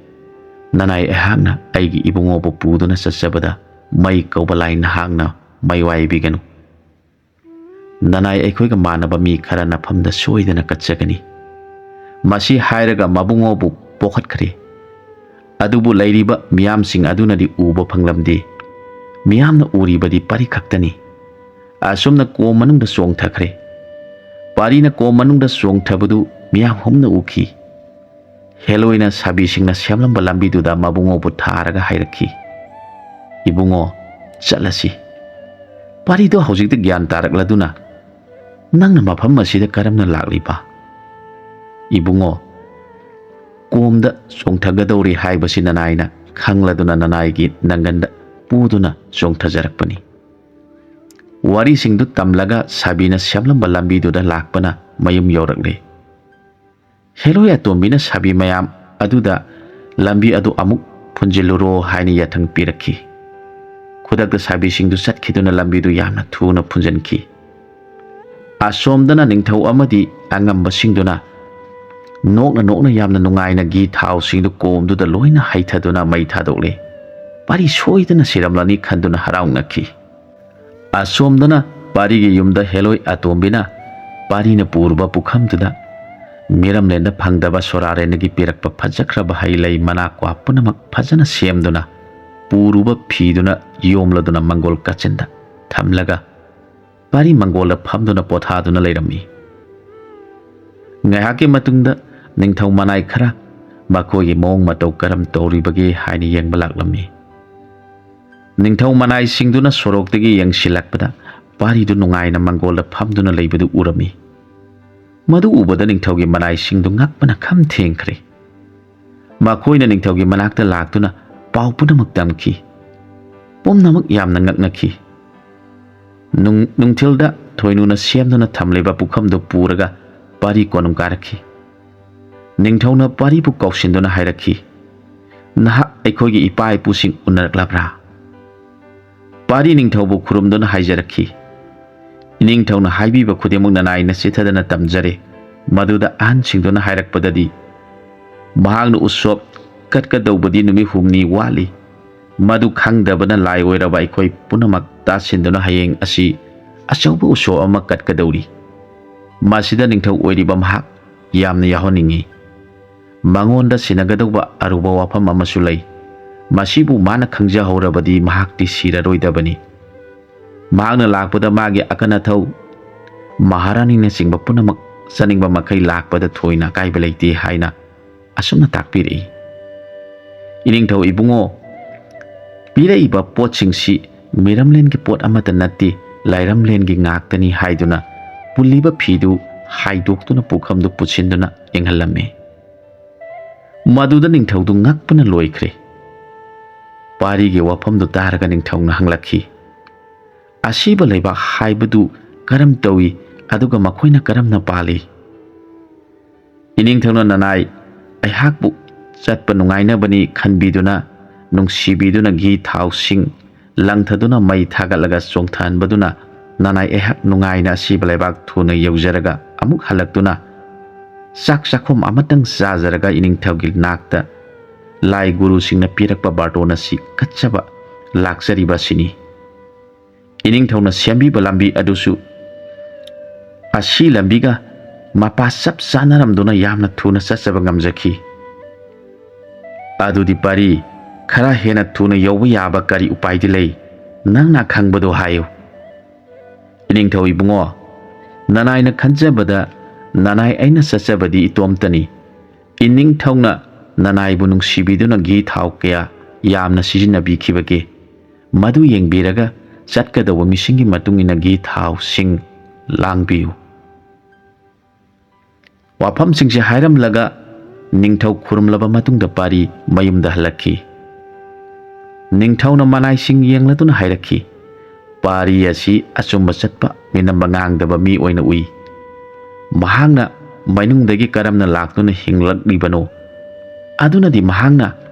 ꯅꯅꯥꯏ ꯑꯩꯍꯥꯛꯅ ꯑꯩꯒꯤ ꯏꯕꯨꯡꯉꯣꯕꯨ ꯄꯨꯗꯨꯅ ꯆꯠꯆꯕꯗ ꯃꯩ ꯀꯧꯕ ꯂꯥꯏ ꯅꯍꯥꯛꯅ ꯃꯩꯋꯥꯏꯕꯤꯒꯅꯨ꯫ ꯅꯅꯥꯏ ꯑꯩꯈꯣꯏꯒ ꯃꯥꯟꯅꯕ ꯃꯤ ꯈꯔ ꯅꯐꯝꯗ ꯁꯣꯏꯗꯅ ꯀꯠꯆꯒꯅꯤ꯫ ꯃꯁꯤ ꯍꯥꯏꯔꯒ ꯃꯕꯨꯡꯉꯣꯕꯨ ꯄꯣꯈꯠꯈ꯭ꯔꯦ꯫ ꯑꯗꯨꯕꯨ ꯂꯩꯔꯤꯕ ꯃꯤꯌꯥꯝꯁꯤꯡ ꯑꯗꯨꯅꯗꯤ ꯎꯕ ꯐꯪꯂꯝꯗꯦ꯫ ꯃꯤꯌꯥꯝꯅ ꯎꯔꯤꯕꯗꯤ ꯄꯔꯤ ꯈꯛꯇꯅꯤ꯫ ꯑꯁꯨꯝꯅ ꯀꯣꯝ ꯃꯅꯨꯡꯗ ꯆꯣꯡꯊꯈ꯭ꯔꯦ꯫ ꯄꯥꯔꯤꯅ ꯀꯣꯝ ꯃꯅꯨꯡꯗ ꯆꯣꯡꯊꯕꯗꯨ ꯃꯤꯌꯥꯝ ꯍꯨꯝꯅ ꯎꯈꯤ꯫ ꯍꯦꯂꯣꯏꯅ ꯁꯥꯕꯤꯁꯤꯡꯅ ꯁꯦꯝꯂꯝꯕ ꯂꯝꯕꯤꯗꯨꯗ ꯃꯕꯨꯡꯉꯣꯕꯨ ꯊꯥꯔꯒ ꯍꯥꯏꯔꯛꯈꯤ, ꯏꯕꯨꯡꯉꯣ ꯆꯠꯂꯁꯤ꯫ ꯄꯥꯔꯤꯗꯣ ꯍꯧꯖꯤꯛꯇ ꯒ꯭ꯌꯥꯟ ꯇꯥꯔꯛꯂꯗꯨꯅ, ꯅꯪꯅ ꯃꯐꯝ ꯑꯁꯤꯗ ꯀꯔꯝꯅ ꯂꯥꯛꯂꯤꯕ? ꯏꯕꯨꯡꯉꯣ, ꯀꯣꯝꯗ ꯆꯣꯡꯊꯒꯗꯧꯔꯦ ꯍꯥꯏꯕꯁꯤ ꯅꯅꯥꯏꯅ ꯈꯪꯂꯗꯨꯅ ꯅꯅꯥꯏꯒꯤ ꯅꯪꯒꯟꯗ ꯄꯨꯗꯨꯅ ꯆꯣꯡꯊꯖꯔꯛꯄꯅꯤ꯫ ꯋꯥꯔꯤꯁꯤꯡꯗꯨ ꯇꯝꯂꯒ ꯁꯥꯕꯤꯅ ꯁꯦꯝꯂꯝꯕ ꯂꯝꯕꯤꯗꯨꯗ ꯂꯥꯛꯄꯅ ꯃꯌꯨꯝ ꯌꯧꯔꯛꯂꯦ꯫ ꯍꯦꯂꯣꯏ ꯑꯇꯣꯝꯕꯤꯅ ꯁꯥꯕꯤ ꯃꯌꯥꯝ ꯑꯗꯨꯗ ꯂꯝꯕꯤ ꯑꯗꯨ ꯑꯃꯨꯛ ꯐꯨꯟꯖꯤꯜꯂꯨꯔꯣ ꯍꯥꯏꯅ ꯌꯥꯊꯪ ꯄꯤꯔꯛꯈꯤ꯫ ꯈꯨꯗꯛꯇ ꯁꯥꯕꯤꯁꯤꯡꯗꯨ ꯆꯠꯈꯤꯗꯨꯅ ꯂꯝꯕꯤꯗꯨ ꯌꯥꯝꯅ ꯊꯨꯅ ꯐꯨꯟꯖꯤꯟꯈꯤ꯫ ꯑꯁꯣꯝꯗꯅ ꯅꯤꯡꯊꯧ ꯑꯃꯗꯤ ꯑꯉꯝꯕꯁꯤꯡꯗꯨꯅ ꯅꯣꯛꯅ ꯅꯣꯛꯅ ꯌꯥꯝꯅ ꯅꯨꯡꯉꯥꯏꯅ ꯘꯤ ꯊꯥꯎꯁꯤꯡꯗꯨ ꯀꯣꯝꯗꯨꯗ ꯂꯣꯏꯅ ꯍꯩꯊꯗꯨꯅ ꯃꯩ ꯊꯥꯗꯣꯛꯂꯦ꯫ ꯄꯥꯔꯤ ꯁꯣꯏꯗꯅ ꯁꯤꯔꯝꯂꯅꯤ ꯈꯟꯗꯨꯅ ꯍꯔꯥꯎꯅꯈꯤ꯫ ꯑꯁꯣꯝꯗꯅ ꯄꯥꯔꯤꯒꯤ ꯌꯨꯝꯗ ꯍꯦꯂꯣꯏ ꯑꯇꯣꯝꯕꯤꯅ ꯄꯥꯔꯤꯅ ꯄꯨꯔꯨꯕ ꯄꯨꯈꯝꯗꯨꯗ ꯃꯤꯔꯝꯂꯦꯟꯗ ꯐꯪꯗꯕ ꯁꯣꯔꯥꯔꯦꯟꯗꯒꯤ ꯄꯤꯔꯛꯄ ꯐꯖꯈ꯭ꯔꯕ ꯍꯩ ꯂꯩ ꯃꯅꯥ ꯀ꯭ꯋꯥ ꯄꯨꯝꯅꯃꯛ ꯐꯖꯅ ꯁꯦꯝꯗꯨꯅ ꯄꯨꯔꯨꯕ ꯐꯤꯗꯨꯅ ꯌꯣꯝꯂꯗꯨꯅ ꯃꯪꯒꯣꯜ ꯀꯥꯆꯤꯟꯗ ꯊꯝꯂꯒ ꯄꯥꯔꯤ ꯃꯪꯒꯣꯜꯗ ꯐꯝꯗꯨꯅ ꯄꯣꯊꯥꯗꯨꯅ ꯂꯩꯔꯝꯃꯤ꯫ ꯉꯥꯏꯍꯥꯛꯀꯤ ꯃꯇꯨꯡꯗ ꯅꯤꯡꯊꯧ ꯃꯅꯥꯏ ꯈꯔ ꯃꯈꯣꯏꯒꯤ ꯃꯑꯣꯡ ꯃꯇꯧ ꯀꯔꯝ ꯇꯧꯔꯤꯕꯒꯦ ꯍꯥꯏꯅ ꯌꯦꯡꯕ ꯂꯥꯛꯂꯝꯃꯤ꯫ ꯅꯤꯡꯊꯧ ꯃꯅꯥꯏꯁꯤꯡꯗꯨꯅ ꯁꯣꯔꯣꯛꯇꯒꯤ ꯌꯦꯡꯁꯤꯜꯂꯛꯄꯗ ꯄꯥꯔꯤꯗꯨ ꯅꯨꯡꯉꯥꯏꯅ ꯃꯪꯒꯣꯜꯗ ꯐꯝꯗꯨꯅ ꯂꯩꯕꯗꯨ ꯎꯔꯝꯃꯤ꯫ ꯃꯗꯨ ꯎꯕꯗ ꯅꯤꯡꯊꯧꯒꯤ ꯃꯅꯥꯏꯁꯤꯡꯗꯨ ꯉꯛꯄꯅ ꯈꯝ ꯊꯦꯡꯈ꯭ꯔꯦ꯫ ꯃꯈꯣꯏꯅ ꯅꯤꯡꯊꯧꯒꯤ ꯃꯅꯥꯛꯇ ꯂꯥꯛꯇꯨꯅ ꯄꯥꯎ ꯄꯨꯝꯅꯃꯛ ꯇꯝꯈꯤ꯫ ꯄꯨꯝꯅꯃꯛ ꯌꯥꯝꯅ ꯉꯛꯅꯈꯤ꯫ ꯅꯨꯡꯊꯤꯜꯗ ꯊꯣꯏꯅꯨꯅ ꯁꯦꯝꯗꯨꯅ ꯊꯝꯂꯤꯕ ꯄꯨꯈꯝꯗꯨ ꯄꯨꯔꯒ ꯄꯥꯔꯤ ꯀꯣꯅꯨꯡ ꯀꯥꯔꯛꯈꯤ꯫ ꯅꯤꯡꯊꯧꯅ ꯄꯥꯔꯤꯕꯨ ꯀꯧꯁꯤꯟꯗꯨꯅ ꯍꯥꯏꯔꯛꯈꯤ, ꯅꯍꯥꯛ ꯑꯩꯈꯣꯏꯒꯤ ꯏꯄꯥ ꯏꯄꯨꯁꯤꯡ ꯎꯅꯔꯛꯂꯕ꯭ꯔꯥ? ꯄꯥꯔꯤ ꯅꯤꯡꯊꯧꯕꯨ ꯈꯨꯔꯨꯝꯗꯨꯅ ꯍꯥꯏꯖꯔꯛꯈꯤ, ꯏꯅꯤꯡꯊꯧꯅ ꯍꯥꯏꯕꯤꯕ ꯈꯨꯗꯤꯡꯃꯛ ꯅꯅꯥꯏꯅ ꯆꯤꯊꯗꯅ ꯇꯝꯖꯔꯦ꯫ ꯃꯗꯨꯗ ꯑꯍꯟꯁꯤꯡꯗꯨꯅ ꯍꯥꯏꯔꯛꯄꯗꯗꯤ ꯃꯍꯥꯛꯅ ꯎꯁꯣꯞ ꯀꯠꯀꯗꯧꯕꯗꯤ ꯅꯨꯃꯤꯠ 6ꯅꯤ ꯋꯥꯠꯂꯤ꯫ ꯃꯗꯨ ꯈꯪꯗꯕꯅ ꯂꯥꯏ ꯑꯣꯏꯔꯕ ꯑꯩꯈꯣꯏ ꯄꯨꯝꯅꯃꯛ ꯇꯥꯁꯤꯟꯗꯨꯅ ꯍꯌꯦꯡ ꯑꯁꯤ ꯑꯆꯧꯕ ꯎꯁꯣꯞ ꯑꯃ ꯀꯠꯀꯗꯧꯔꯤ꯫ ꯃꯁꯤꯗ ꯅꯤꯡꯊꯧ ꯑꯣꯏꯔꯤꯕ ꯃꯍꯥꯛ ꯌꯥꯝꯅ ꯌꯥꯎꯍꯟꯅꯤꯡꯉꯤ꯫ ꯃꯉꯣꯟꯗ ꯁꯤꯟꯅꯒꯗꯧꯕ ꯑꯔꯨꯕ ꯋꯥꯐꯝ ꯑꯃꯁꯨ ꯂꯩ꯫ ꯃꯁꯤꯕꯨ ꯃꯥꯅ ꯈꯪꯖꯍꯧꯔꯕꯗꯤ ꯃꯍꯥꯛꯇꯤ ꯁꯤꯔꯔꯣꯏꯗꯕꯅꯤ꯫ ꯃꯍꯥꯛꯅ ꯂꯥꯛꯄꯗ ꯃꯥꯒꯤ ꯑꯀꯟ ꯑꯊꯧ ꯃꯍꯥꯔꯥꯅꯤꯅꯆꯤꯡꯕ ꯄꯨꯝꯅꯃꯛ ꯆꯠꯅꯤꯡꯕ ꯃꯈꯩ ꯂꯥꯛꯄꯗ ꯊꯣꯏꯅ ꯑꯀꯥꯏꯕ ꯂꯩꯇꯦ ꯍꯥꯏꯅ ꯑꯁꯨꯝꯅ ꯇꯥꯛꯄꯤꯔꯛꯏ꯫ ꯏꯅꯤꯡꯊꯧ ꯏꯕꯨꯡꯉꯣ, ꯄꯤꯔꯛꯏꯕ ꯄꯣꯠꯁꯤꯡꯁꯤ ꯃꯤꯔꯝꯂꯦꯟꯒꯤ ꯄꯣꯠ ꯑꯃꯠꯇ ꯅꯠꯇꯦ, ꯂꯥꯏꯔꯝꯂꯦꯟꯒꯤ ꯉꯥꯛꯇꯅꯤ ꯍꯥꯏꯗꯨꯅ ꯄꯨꯜꯂꯤꯕ ꯐꯤꯗꯨ ꯍꯥꯏꯗꯣꯛꯇꯨꯅ ꯄꯨꯈꯝꯗꯨ ꯄꯨꯠꯁꯤꯟꯗꯨꯅ ꯏꯪꯍꯜꯂꯝꯃꯤ꯫ ꯃꯗꯨꯗ ꯅꯤꯡꯊꯧꯗꯨ ꯉꯛꯄꯅ ꯂꯣꯏꯈ꯭ꯔꯦ꯫ ꯄꯥꯔꯤꯒꯤ ꯋꯥꯐꯝꯗꯨ ꯇꯥꯔꯒ ꯅꯤꯡꯊꯧꯅ ꯍꯪꯂꯛꯈꯤ, ꯑꯁꯤꯕ ꯂꯩꯕꯥꯛ ꯍꯥꯏꯕꯗꯨ ꯀꯔꯝ ꯇꯧꯏ ꯑꯗꯨꯒ ꯃꯈꯣꯏꯅ ꯀꯔꯝꯅ ꯄꯥꯜꯂꯤ? ꯏꯅꯤꯡꯊꯧꯅ ꯅꯅꯥꯏ ꯑꯩꯍꯥꯛꯄꯨ ꯆꯠꯄ ꯅꯨꯡꯉꯥꯏꯅꯕꯅꯤ ꯈꯟꯕꯤꯗꯨꯅ ꯅꯨꯡꯁꯤꯕꯤꯗꯨꯅ ꯘꯤ ꯊꯥꯎꯁꯤꯡ ꯂꯪꯊꯗꯨꯅ ꯃꯩ ꯊꯥꯒꯠꯂꯒ ꯆꯣꯡꯊꯍꯟꯕꯗꯨꯅ ꯅꯅꯥꯏ ꯑꯩꯍꯥꯛ ꯅꯨꯡꯉꯥꯏꯅ ꯑꯁꯤꯕ ꯂꯩꯕꯥꯛ ꯊꯨꯅ ꯌꯧꯖꯔꯒ ꯑꯃꯨꯛ ꯍꯜꯂꯛꯇꯨꯅ ꯆꯥꯛ ꯆꯥꯈꯣꯝ ꯑꯃꯇꯪ ꯆꯥꯖꯔꯒ ꯏꯅꯤꯡꯊꯧꯒꯤ ꯅꯥꯛꯇ ꯂꯥꯏ ꯒꯨꯔꯨꯁꯤꯡꯅ ꯄꯤꯔꯛꯄ ꯕꯥꯔꯇꯣꯟ ꯑꯁꯤ ꯀꯠꯆꯕ ꯂꯥꯛꯆꯔꯤꯕ ꯑꯁꯤꯅꯤ꯫ ꯏꯅꯤꯡꯊꯧꯅ ꯁꯦꯝꯕꯤꯕ ꯂꯝꯕꯤ ꯑꯗꯨꯁꯨ ꯑꯁꯤ ꯂꯝꯕꯤꯒ ꯃꯄꯥ ꯆꯞ ꯆꯥꯅꯔꯝꯗꯨꯅ ꯌꯥꯝꯅ ꯊꯨꯅ ꯆꯠꯆꯕ ꯉꯝꯖꯈꯤ꯫ ꯑꯗꯨꯗꯤ ꯄꯥꯔꯤ, ꯈꯔ ꯍꯦꯟꯅ ꯊꯨꯅ ꯌꯧꯕ ꯌꯥꯕ ꯀꯔꯤ ꯎꯄꯥꯏꯗꯤ ꯂꯩ? ꯅꯪꯅ ꯈꯪꯕꯗꯣ ꯍꯥꯏꯌꯨ꯫ ꯏꯅꯤꯡꯊꯧ ꯏꯕꯨꯡꯉꯣ, ꯅꯅꯥꯏꯅ ꯈꯟꯖꯕꯗ ꯅꯅꯥꯏ ꯑꯩꯅ ꯆꯠꯆꯕꯗꯤ ꯏꯇꯣꯝꯇꯅꯤ꯫ ꯏꯅꯤꯡꯊꯧꯅ ꯅꯅꯥꯏꯕꯨ ꯅꯨꯡꯁꯤꯕꯤꯗꯨꯅ ꯘꯤ ꯊꯥꯎ ꯀꯌꯥ ꯌꯥꯝꯅ ꯁꯤꯖꯤꯟꯅꯕꯤꯈꯤꯕꯒꯦ? ꯃꯗꯨ ꯌꯦꯡꯕꯤꯔꯒ ꯆꯠꯀꯗꯧꯕ ꯃꯤꯁꯤꯡꯒꯤ ꯃꯇꯨꯡ ꯏꯟꯅ ꯘꯤ ꯊꯥꯎꯁꯤꯡ ꯂꯥꯡꯕꯤꯌꯨ꯫ ꯋꯥꯐꯝꯁꯤꯡꯁꯦ ꯍꯥꯏꯔꯝꯂꯒ ꯅꯤꯡꯊꯧ ꯈꯨꯔꯨꯝꯂꯕ ꯃꯇꯨꯡꯗ ꯄꯥꯔꯤ ꯃꯌꯨꯝꯗ ꯍꯜꯂꯛꯈꯤ꯫ ꯅꯤꯡꯊꯧꯅ ꯃꯅꯥꯏꯁꯤꯡ ꯌꯦꯡꯂꯗꯨꯅ ꯍꯥꯏꯔꯛꯈꯤ, ꯄꯥꯔꯤ ꯑꯁꯤ ꯑꯆꯨꯝꯕ ꯆꯠꯄ ꯃꯤꯅꯝꯕ ꯉꯥꯡꯗꯕ ꯃꯤ ꯑꯣꯏꯅ ꯎꯏ꯫ ꯃꯍꯥꯛꯅ ꯃꯅꯨꯡꯗꯒꯤ ꯀꯔꯝꯅ ꯂꯥꯛꯇꯨꯅ ꯍꯤꯡꯂꯛꯂꯤꯕꯅꯣ? ꯑꯗꯨꯅꯗꯤ ꯃꯍꯥꯛꯅ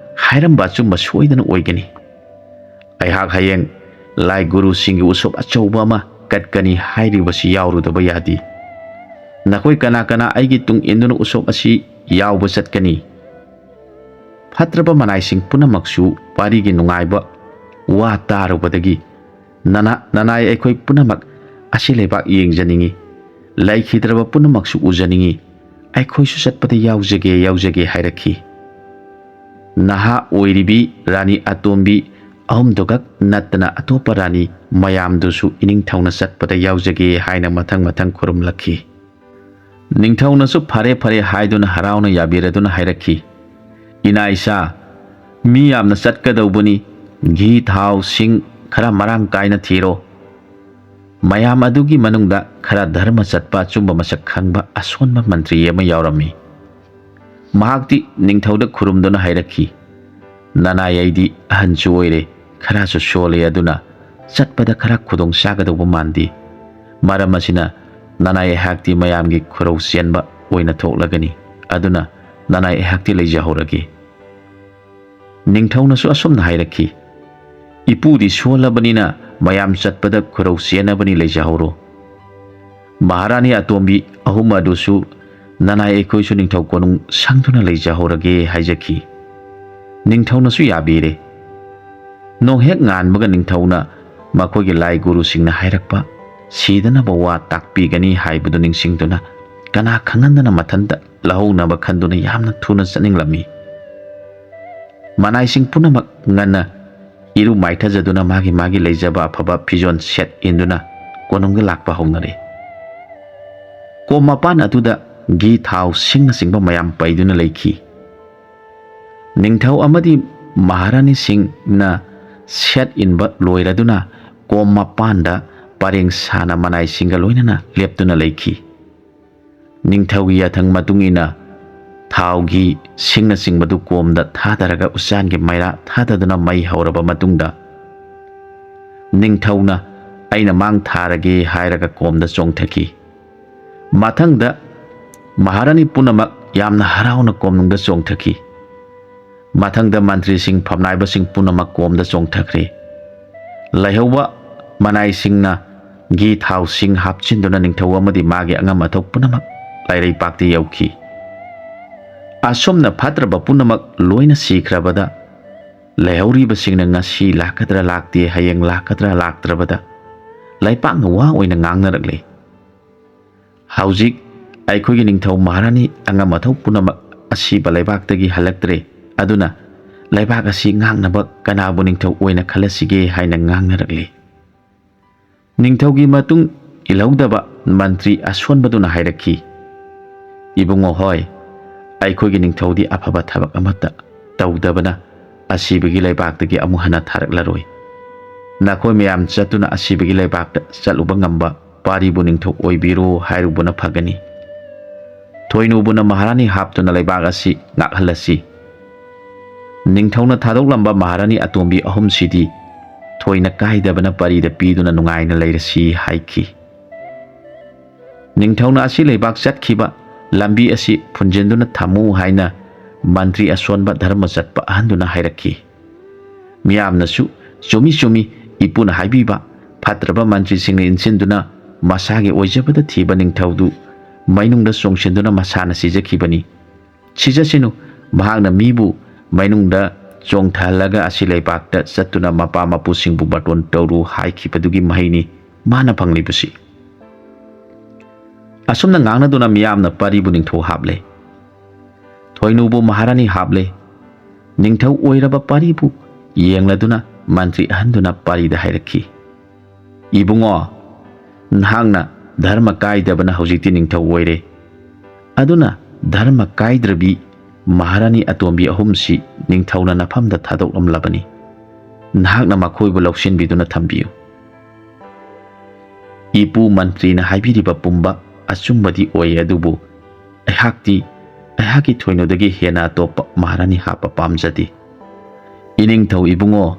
ꯍꯥꯏꯔꯝꯕ ꯑꯆꯨꯝꯕ ꯁꯣꯏꯗꯅ ꯑꯣꯏꯒꯅꯤ꯫ ꯑꯩꯍꯥꯛ ꯍꯌꯦꯡ ꯂꯥꯏ ꯒꯨꯔꯨꯁꯤꯡꯒꯤ ꯎꯁꯣꯞ ꯑꯆꯧꯕ ꯑꯃ ꯀꯠꯀꯅꯤ ꯍꯥꯏꯔꯤꯕꯁꯤ ꯌꯥꯎꯔꯨꯗꯕ ꯌꯥꯗꯦ꯫ ꯅꯈꯣꯏ ꯀꯅꯥ ꯀꯅꯥ ꯑꯩꯒꯤ ꯇꯨꯡ ꯏꯟꯗꯨꯅ ꯎꯁꯣꯞ ꯑꯁꯤ ꯌꯥꯎꯕ ꯆꯠꯀꯅꯤ? ꯐꯠꯇ꯭ꯔꯕ ꯃꯅꯥꯏꯁꯤꯡ ꯄꯨꯝꯅꯃꯛꯁꯨ ꯄꯥꯔꯤꯒꯤ ꯅꯨꯡꯉꯥꯏꯕ ꯋꯥ ꯇꯥꯔꯨꯕꯗꯒꯤ ꯅꯅꯥꯏ ꯑꯩꯈꯣꯏ ꯄꯨꯝꯅꯃꯛ ꯑꯁꯤ ꯂꯩꯕꯥꯛ ꯌꯦꯡꯖꯅꯤꯡꯉꯤ, ꯂꯩꯈꯤꯗ꯭ꯔꯕ ꯄꯨꯝꯅꯃꯛꯁꯨ ꯎꯖꯅꯤꯡꯉꯤ, ꯑꯩꯈꯣꯏꯁꯨ ꯆꯠꯄꯗ ꯌꯥꯎꯖꯒꯦ ꯍꯥꯏꯔꯛꯈꯤ꯫ ꯅꯍꯥ ꯑꯣꯏꯔꯤꯕꯤ ꯔꯥꯅꯤ ꯑꯇꯣꯝꯕꯤ ꯑꯍꯨꯝꯗꯨꯈꯛ ꯅꯠꯇꯅ ꯑꯇꯣꯞꯄ ꯔꯥꯅꯤ ꯃꯌꯥꯝꯗꯨꯁꯨ ꯏꯅꯤꯡꯊꯧꯅ ꯆꯠꯄꯗ ꯌꯥꯎꯖꯒꯦ ꯍꯥꯏꯅ ꯃꯊꯪ ꯈꯨꯔꯨꯝꯂꯛꯈꯤ꯫ ꯅꯤꯡꯊꯧꯅꯁꯨ ꯐꯔꯦ ꯍꯥꯏꯗꯨꯅ ꯍꯔꯥꯎꯅ ꯌꯥꯕꯤꯔꯗꯨꯅ ꯍꯥꯏꯔꯛꯈꯤ, ꯏꯅꯥ ꯏꯆꯥ, ꯃꯤ ꯌꯥꯝꯅ ꯆꯠꯀꯗꯧꯕꯅꯤ, ꯘꯤ ꯊꯥꯎ ꯁꯤꯡ ꯈꯔ ꯃꯔꯥꯡ ꯀꯥꯏꯅ ꯊꯤꯔꯣ꯫ ꯃꯌꯥꯝ ꯑꯗꯨꯒꯤ ꯃꯅꯨꯡꯗ ꯈꯔ ꯙꯔꯃ ꯆꯠꯄ ꯑꯆꯨꯝꯕ ꯃꯁꯛ ꯈꯪꯕ ꯑꯁꯣꯟꯕ ꯃꯟꯇ꯭ꯔꯤ ꯑꯃ ꯌꯥꯎꯔꯝꯃꯤ꯫ ꯃꯍꯥꯛꯇꯤ ꯅꯤꯡꯊꯧꯗ ꯈꯨꯔꯨꯝꯗꯨꯅ ꯍꯥꯏꯔꯛꯈꯤ, ꯅꯅꯥꯏ ꯑꯩꯗꯤ ꯑꯍꯟꯁꯨ ꯑꯣꯏꯔꯦ, ꯈꯔꯁꯨ ꯁꯣꯜꯂꯦ, ꯑꯗꯨꯅ ꯆꯠꯄꯗ ꯈꯔ ꯈꯨꯗꯣꯡ ꯆꯥꯒꯗꯧꯕ ꯃꯥꯟꯗꯦ꯫ ꯃꯔꯝ ꯑꯁꯤꯅ ꯅꯅꯥꯏ ꯑꯩꯍꯥꯛꯇꯤ ꯃꯌꯥꯝꯒꯤ ꯈꯨꯔꯧ ꯆꯦꯟꯕ ꯑꯣꯏꯅ ꯊꯣꯛꯂꯒꯅꯤ, ꯑꯗꯨꯅ ꯅꯅꯥꯏ ꯑꯩꯍꯥꯛꯇꯤ ꯂꯩꯖꯍꯧꯔꯒꯦ꯫ ꯅꯤꯡꯊꯧꯅꯁꯨ ꯑꯁꯨꯝꯅ ꯍꯥꯏꯔꯛꯈꯤ, ꯏꯄꯨꯗꯤ ꯁꯣꯜꯂꯕꯅꯤꯅ ꯃꯌꯥꯝ ꯆꯠꯄꯗ ꯈꯨꯔꯧ ꯆꯦꯟꯅꯕꯅꯤ, ꯂꯩꯖꯍꯧꯔꯣ꯫ ꯃꯍꯥꯔꯥꯅꯤ ꯑꯇꯣꯝꯕꯤ ꯑꯍꯨꯝ ꯑꯗꯨꯁꯨ ꯅꯅꯥꯏ ꯑꯩꯈꯣꯏꯁꯨ ꯅꯤꯡꯊꯧ ꯀꯣꯅꯨꯡ ꯁꯪꯗꯨꯅ ꯂꯩꯖꯍꯧꯔꯒꯦ ꯍꯥꯏꯖꯈꯤ꯫ ꯅꯤꯡꯊꯧꯅꯁꯨ ꯌꯥꯕꯤꯔꯦ꯫ ꯅꯣꯡꯍꯦꯛ ꯉꯥꯟꯕꯒ ꯅꯤꯡꯊꯧꯅ ꯃꯈꯣꯏꯒꯤ ꯂꯥꯏ ꯒꯨꯔꯨꯁꯤꯡꯅ ꯍꯥꯏꯔꯛꯄ ꯁꯤꯗꯅꯕ ꯋꯥ ꯇꯥꯛꯄꯤꯒꯅꯤ ꯍꯥꯏꯕꯗꯨ ꯅꯤꯡꯁꯤꯡꯗꯨꯅ ꯀꯅꯥ ꯈꯪꯍꯟꯗꯅ ꯃꯊꯟꯇ ꯂꯧꯍꯧꯅꯕ ꯈꯟꯗꯨꯅ ꯌꯥꯝꯅ ꯊꯨꯅ ꯆꯠꯅꯤꯡꯂꯝꯃꯤ꯫ ꯃꯅꯥꯏꯁꯤꯡ ꯄꯨꯝꯅꯃꯛ ꯉꯟꯅ ꯏꯔꯨ ꯃꯥꯏꯊꯖꯗꯨꯅ ꯃꯥꯒꯤ ꯂꯩꯖꯕ ꯑꯐꯕ ꯐꯤꯖꯣꯜ ꯁꯦꯠ ꯏꯟꯗꯨꯅ ꯀꯣꯅꯨꯡꯗ ꯂꯥꯛꯄ ꯍꯧꯅꯔꯦ꯫ ꯀꯣꯝ ꯃꯄꯥꯟ ꯑꯗꯨꯗ ꯘꯤ ꯊꯥꯎ ꯁꯤꯡꯅꯆꯤꯡꯕ ꯃꯌꯥꯝ ꯄꯩꯗꯨꯅ ꯂꯩꯈꯤ꯫ ꯅꯤꯡꯊꯧ ꯑꯃꯗꯤ ꯃꯍꯥꯔꯥꯅꯤꯁꯤꯡꯅ ꯁꯦꯠ ꯏꯟꯕ ꯂꯣꯏꯔꯗꯨꯅ ꯀꯣꯝ ꯃꯄꯥꯟꯗ ꯄꯔꯦꯡ ꯁꯥꯅ ꯃꯅꯥꯏꯁꯤꯡꯒ ꯂꯣꯏꯅꯅ ꯂꯦꯞꯇꯨꯅ ꯂꯩꯈꯤ꯫ ꯅꯤꯡꯊꯧꯒꯤ ꯌꯥꯊꯪ ꯃꯇꯨꯡ ꯏꯟꯅ ꯊꯥꯎ ꯘꯤ ꯁꯤꯡꯅꯆꯤꯡꯕꯗꯨ ꯀꯣꯝꯗ ꯊꯥꯗꯔꯒ ꯎꯆꯥꯟꯒꯤ ꯃꯩꯔꯥ ꯊꯥꯗꯗꯨꯅ ꯃꯩ ꯍꯧꯔꯕ ꯃꯇꯨꯡꯗ ꯅꯤꯡꯊꯧꯅ ꯑꯩꯅ ꯃꯥꯡ ꯊꯥꯔꯒꯦ ꯍꯥꯏꯔꯒ ꯀꯣꯝꯗ ꯆꯣꯡꯊꯈꯤ꯫ ꯃꯊꯪꯗ ꯃꯍꯥꯔꯥꯅꯤ ꯄꯨꯝꯅꯃꯛ ꯌꯥꯝꯅ ꯍꯔꯥꯎꯅ ꯀꯣꯝꯅꯨꯡꯗ ꯆꯣꯡꯊꯈꯤ꯫ ꯃꯊꯪꯗ ꯃꯟꯇ꯭ꯔꯤꯁꯤꯡ ꯐꯝꯅꯥꯏꯕꯁꯤꯡ ꯄꯨꯝꯅꯃꯛ ꯀꯣꯝꯗ ꯆꯣꯡꯊꯈ꯭ꯔꯦ꯫ ꯂꯩꯍꯧꯕ ꯃꯅꯥꯏꯁꯤꯡꯅ ꯘꯤ ꯊꯥꯎ ꯁꯤꯡ ꯍꯥꯞꯆꯤꯟꯗꯨꯅ ꯅꯤꯡꯊꯧ ꯑꯃꯗꯤ ꯃꯥꯒꯤ ꯑꯉꯝ ꯑꯊꯧ ꯄꯨꯝꯅꯃꯛ ꯂꯩꯔꯩꯄꯥꯛꯇ ꯌꯧꯈꯤ꯫ ꯑꯁꯨꯝꯅ ꯐꯠꯇ꯭ꯔꯕ ꯄꯨꯝꯅꯃꯛ ꯂꯣꯏꯅ ꯁꯤꯈ꯭ꯔꯕꯗ ꯂꯩꯍꯧꯔꯤꯕꯁꯤꯡꯅ ꯉꯁꯤ ꯂꯥꯛꯀꯗ꯭ꯔꯥ ꯂꯥꯛꯇꯦ, ꯍꯌꯦꯡ ꯂꯥꯛꯀꯗ꯭ꯔꯥ ꯂꯥꯛꯇ꯭ꯔꯕꯗ ꯂꯩꯄꯥꯛꯅ ꯋꯥ ꯑꯣꯏꯅ ꯉꯥꯡꯅꯔꯛꯂꯦ꯫ ꯍꯧꯖꯤꯛ ꯑꯩꯈꯣꯏꯒꯤ ꯅꯤꯡꯊꯧ ꯃꯍꯥꯔꯥꯅꯤ ꯑꯉꯝ ꯑꯊꯧ ꯄꯨꯝꯅꯃꯛ ꯑꯁꯤꯕ ꯂꯩꯕꯥꯛꯇꯒꯤ ꯍꯜꯂꯛꯇ꯭ꯔꯦ, ꯑꯗꯨꯅ ꯂꯩꯕꯥꯛ ꯑꯁꯤ ꯉꯥꯛꯅꯕ ꯀꯅꯥꯕꯨ ꯅꯤꯡꯊꯧ ꯑꯣꯏꯅ ꯈꯜꯂꯁꯤꯒꯦ ꯍꯥꯏꯅ ꯉꯥꯡꯅꯔꯛꯂꯦ꯫ ꯅꯤꯡꯊꯧꯒꯤ ꯃꯇꯨꯡ ꯏꯜꯍꯧꯗꯕ ꯃꯟꯇ꯭ꯔꯤ ꯑꯁꯣꯟꯕꯗꯨꯅ ꯍꯥꯏꯔꯛꯈꯤ, ꯏꯕꯨꯡꯉꯣ ꯍꯣꯏ, ꯑꯩꯈꯣꯏꯒꯤ ꯅꯤꯡꯊꯧꯗꯤ ꯑꯐꯕ ꯊꯕꯛ ꯑꯃꯠꯇ ꯇꯧꯗꯕꯅ ꯑꯁꯤꯕꯒꯤ ꯂꯩꯕꯥꯛꯇꯒꯤ ꯑꯃꯨꯛ ꯍꯟꯅ ꯊꯥꯔꯛꯂꯔꯣꯏ꯫ ꯅꯈꯣꯏ ꯃꯌꯥꯝ ꯆꯠꯇꯨꯅ ꯑꯁꯤꯕꯒꯤ ꯂꯩꯕꯥꯛꯇ ꯆꯠꯂꯨꯕ ꯉꯝꯕ ꯄꯥꯔꯤꯕꯨ ꯅꯤꯡꯊꯧ ꯑꯣꯏꯕꯤꯔꯣ ꯍꯥꯏꯔꯨꯕꯅ ꯐꯒꯅꯤ꯫ ꯊꯣꯏꯅꯨꯕꯨꯅ ꯃꯍꯥꯔꯥꯅꯤ ꯍꯥꯞꯇꯨꯅ ꯂꯩꯕꯥꯛ ꯑꯁꯤ ꯉꯥꯛꯍꯜꯂꯁꯤ꯫ ꯅꯤꯡꯊꯧꯅ ꯊꯥꯗꯣꯛꯂꯝꯕ ꯃꯍꯥꯔꯥꯅꯤ ꯑꯇꯣꯝꯕꯤ ꯑꯍꯨꯝꯁꯤꯗꯤ ꯊꯣꯏꯅ ꯀꯥꯏꯗꯕꯅ ꯄꯔꯤꯗ ꯄꯤꯗꯨꯅ ꯅꯨꯡꯉꯥꯏꯅ ꯂꯩꯔꯁꯤ ꯍꯥꯏꯈꯤ꯫ ꯅꯤꯡꯊꯧꯅ ꯑꯁꯤ ꯂꯩꯕꯥꯛ ꯆꯠꯈꯤꯕ ꯂꯝꯕꯤ ꯑꯁꯤ ꯐꯨꯟꯖꯤꯟꯗꯨꯅ ꯊꯝꯃꯨ ꯍꯥꯏꯅ ꯃꯟꯇ꯭ꯔꯤ ꯑꯁꯣꯟꯕ ꯙꯔꯃ ꯆꯠꯄ ꯑꯍꯟꯗꯨꯅ ꯍꯥꯏꯔꯛꯈꯤ꯫ ꯃꯤꯌꯥꯝꯅꯁꯨ ꯆꯨꯝꯃꯤ ꯏꯄꯨꯅ ꯍꯥꯏꯕꯤꯕ ꯐꯠꯇ꯭ꯔꯕ ꯃꯟꯇ꯭ꯔꯤꯁꯤꯡꯅ ꯏꯟꯁꯤꯟꯗꯨꯅ ꯃꯁꯥꯒꯤ ꯑꯣꯏꯖꯕꯗ ꯊꯤꯕ ꯅꯤꯡꯊꯧꯗꯨ ꯃꯩꯅꯨꯡꯗ ꯆꯣꯡꯁꯤꯟꯗꯨꯅ ꯃꯁꯥꯅ ꯁꯤꯖꯈꯤꯕꯅꯤ꯫ ꯁꯤꯖꯁꯤꯅꯨ, ꯃꯍꯥꯛꯅ ꯃꯤꯕꯨ ꯃꯩꯅꯨꯡꯗ ꯆꯣꯡꯊꯍꯜꯂꯒ ꯑꯁꯤ ꯂꯩꯕꯥꯛꯇ ꯆꯠꯇꯨꯅ ꯃꯄꯥ ꯃꯄꯨꯁꯤꯡꯕꯨ ꯕꯥꯔꯇꯣꯟ ꯇꯧꯔꯨ ꯍꯥꯏꯈꯤꯕꯗꯨꯒꯤ ꯃꯍꯩꯅꯤ ꯃꯥꯅ ꯐꯪꯂꯤꯕꯁꯤ꯫ ꯑꯁꯨꯝꯅ ꯉꯥꯡꯅꯗꯨꯅ ꯃꯤꯌꯥꯝꯅ ꯄꯔꯤꯕꯨ ꯅꯤꯡꯊꯧ ꯍꯥꯞꯂꯦ, ꯊꯣꯏꯅꯨꯕꯨ ꯃꯍꯥꯔꯥꯅꯤ ꯍꯥꯞꯂꯦ꯫ ꯅꯤꯡꯊꯧ ꯑꯣꯏꯔꯕ ꯄꯔꯤꯕꯨ ꯌꯦꯡꯂꯗꯨꯅ ꯃꯟꯇ꯭ꯔꯤ ꯑꯍꯟꯗꯨꯅ ꯄꯔꯤꯗ ꯍꯥꯏꯔꯛꯈꯤ, ꯏꯕꯨꯡꯉꯣ, ꯅꯍꯥꯛꯅ ꯙꯔꯃ ꯀꯥꯏꯗꯕꯅ ꯍꯧꯖꯤꯛꯇꯤ ꯅꯤꯡꯊꯧ ꯑꯣꯏꯔꯦ, ꯑꯗꯨꯅ ꯙꯔꯃ ꯀꯥꯏꯗ꯭ꯔꯕꯤ ꯃꯍꯥꯔꯥꯅꯤ ꯑꯇꯣꯝꯕꯤ ꯑꯍꯨꯝꯁꯤ ꯅꯤꯡꯊꯧꯅ ꯅꯐꯝꯗ ꯊꯥꯗꯣꯛꯂꯝꯂꯕꯅꯤ꯫ ꯅꯍꯥꯛꯅ ꯃꯈꯣꯏꯕꯨ ꯂꯧꯁꯤꯟꯕꯤꯗꯨꯅ ꯊꯝꯕꯤꯌꯨ꯫ ꯏꯄꯨ ꯃꯟꯇ꯭ꯔꯤꯅ ꯍꯥꯏꯕꯤꯔꯤꯕ ꯄꯨꯝꯕ ꯑꯆꯨꯝꯕꯗꯤ ꯑꯣꯏ, ꯑꯗꯨꯕꯨ ꯑꯩꯍꯥꯛꯀꯤ ꯊꯣꯏꯅꯨꯗꯒꯤ ꯍꯦꯟꯅ ꯑꯇꯣꯞꯄ ꯃꯍꯥꯔꯥꯅꯤ ꯍꯥꯞꯄ ꯄꯥꯝꯖꯗꯦ꯫ ꯏꯅꯤꯡꯊꯧ ꯏꯕꯨꯡꯉꯣ,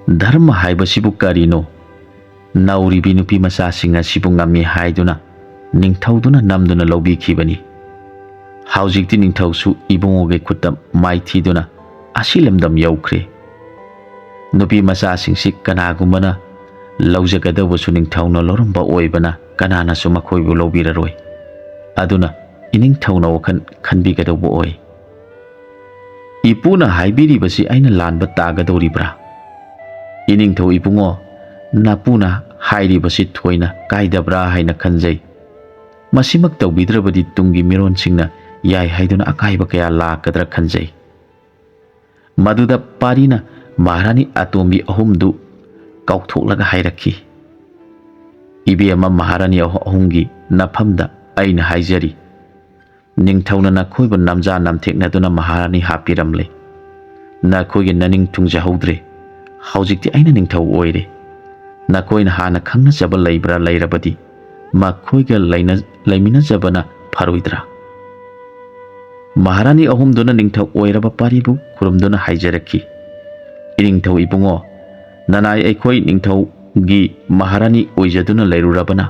ꯙꯔꯃ ꯍꯥꯏꯕꯁꯤꯕꯨ ꯀꯔꯤꯅꯣ? ꯅꯧꯔꯤꯕꯤ ꯅꯨꯄꯤ ꯃꯆꯥꯁꯤꯡ ꯑꯁꯤꯕꯨ ꯉꯝꯃꯤ ꯍꯥꯏꯗꯨꯅ ꯅꯤꯡꯊꯧꯗꯨꯅ ꯅꯝꯗꯨꯅ ꯂꯧꯕꯤꯈꯤꯕꯅꯤ꯫ ꯍꯧꯖꯤꯛꯇꯤ ꯅꯤꯡꯊꯧꯁꯨ ꯏꯕꯨꯡꯉꯣꯒꯤ ꯈꯨꯠꯇ ꯃꯥꯏꯊꯤꯗꯨꯅ ꯑꯁꯤ ꯂꯝꯗꯝ ꯌꯧꯈ꯭ꯔꯦ꯫ ꯅꯨꯄꯤ ꯃꯆꯥꯁꯤꯡꯁꯤ ꯀꯅꯥꯒꯨꯝꯕꯅ ꯂꯧꯖꯒꯗꯧꯕꯁꯨ ꯅꯤꯡꯊꯧꯅ ꯂꯧꯔꯝꯕ ꯑꯣꯏꯕꯅ ꯀꯅꯥꯅꯁꯨ ꯃꯈꯣꯏꯕꯨ ꯂꯧꯕꯤꯔꯔꯣꯏ꯫ ꯑꯗꯨꯅ ꯏꯅꯤꯡꯊꯧꯅ ꯋꯥꯈꯜ ꯈꯟꯕꯤꯒꯗꯧꯕ ꯑꯣꯏ꯫ ꯏꯄꯨꯅ ꯍꯥꯏꯕꯤꯔꯤꯕꯁꯤ ꯑꯩꯅ ꯂꯥꯟꯕ ꯇꯥꯒꯗꯧꯔꯤꯕ꯭ꯔꯥ? ꯏꯅꯤꯡꯊꯧ ꯏꯕꯨꯡꯉꯣ, ꯅꯄꯨꯅ ꯍꯥꯏꯔꯤꯕꯁꯤ ꯊꯣꯏꯅ ꯀꯥꯏꯗꯕ꯭ꯔꯥ ꯍꯥꯏꯅ ꯈꯟꯖꯩ꯫ ꯃꯁꯤꯃꯛ ꯇꯧꯕꯤꯗ꯭ꯔꯕꯗꯤ ꯇꯨꯡꯒꯤ ꯃꯤꯔꯣꯟꯁꯤꯡꯅ ꯌꯥꯏ ꯍꯥꯏꯗꯨꯅ ꯑꯀꯥꯏꯕ ꯀꯌꯥ ꯂꯥꯛꯀꯗ꯭ꯔꯥ ꯈꯟꯖꯩ꯫ ꯃꯗꯨꯗ ꯄꯥꯔꯤꯅ ꯃꯍꯥꯔꯥꯅꯤ ꯑꯇꯣꯝꯕꯤ ꯑꯍꯨꯝꯗꯨ ꯀꯧꯊꯣꯛꯂꯒ ꯍꯥꯏꯔꯛꯈꯤ, ꯏꯕꯦꯝꯃ ꯃꯍꯥꯔꯥꯅꯤ ꯑꯍꯨꯝꯒꯤ ꯅꯐꯝꯗ ꯑꯩꯅ ꯍꯥꯏꯖꯔꯤ, ꯅꯤꯡꯊꯧꯅ ꯅꯈꯣꯏꯕꯨ ꯅꯝꯖꯥ ꯅꯝꯊꯦꯛꯅꯗꯨꯅ ꯃꯍꯥꯔꯥꯅꯤ ꯍꯥꯞꯄꯤꯔꯝꯂꯦ꯫ ꯅꯈꯣꯏꯒꯤ ꯅꯅꯤꯡ ꯊꯨꯡꯖꯍꯧꯗ꯭ꯔꯦ꯫ ꯍꯧꯖꯤꯛꯇꯤ ꯑꯩꯅ ꯅꯤꯡꯊꯧ ꯑꯣꯏꯔꯦ꯫ ꯅꯈꯣꯏꯅ ꯍꯥꯟꯅ ꯈꯪꯅꯖꯕ ꯂꯩꯕ꯭ꯔꯥ? ꯂꯩꯔꯕꯗꯤ ꯃꯈꯣꯏꯒ ꯂꯩꯃꯤꯟꯅꯖꯕꯅ ꯐꯔꯣꯏꯗ꯭ꯔꯥ? ꯃꯍꯥꯔꯥꯅꯤ ꯑꯍꯨꯝꯗꯨꯅ ꯅꯤꯡꯊꯧ ꯑꯣꯏꯔꯕ ꯄꯥꯔꯤꯕꯨ ꯈꯨꯔꯨꯝꯗꯨꯅ ꯍꯥꯏꯖꯔꯛꯈꯤ, ꯏꯅꯤꯡꯊꯧ ꯏꯕꯨꯡꯉꯣ, ꯅꯅꯥꯏ ꯑꯩꯈꯣꯏ ꯅꯤꯡꯊꯧꯒꯤ ꯃꯍꯥꯔꯥꯅꯤ ꯑꯣꯏꯖꯗꯨꯅ ꯂꯩꯔꯨꯔꯕꯅ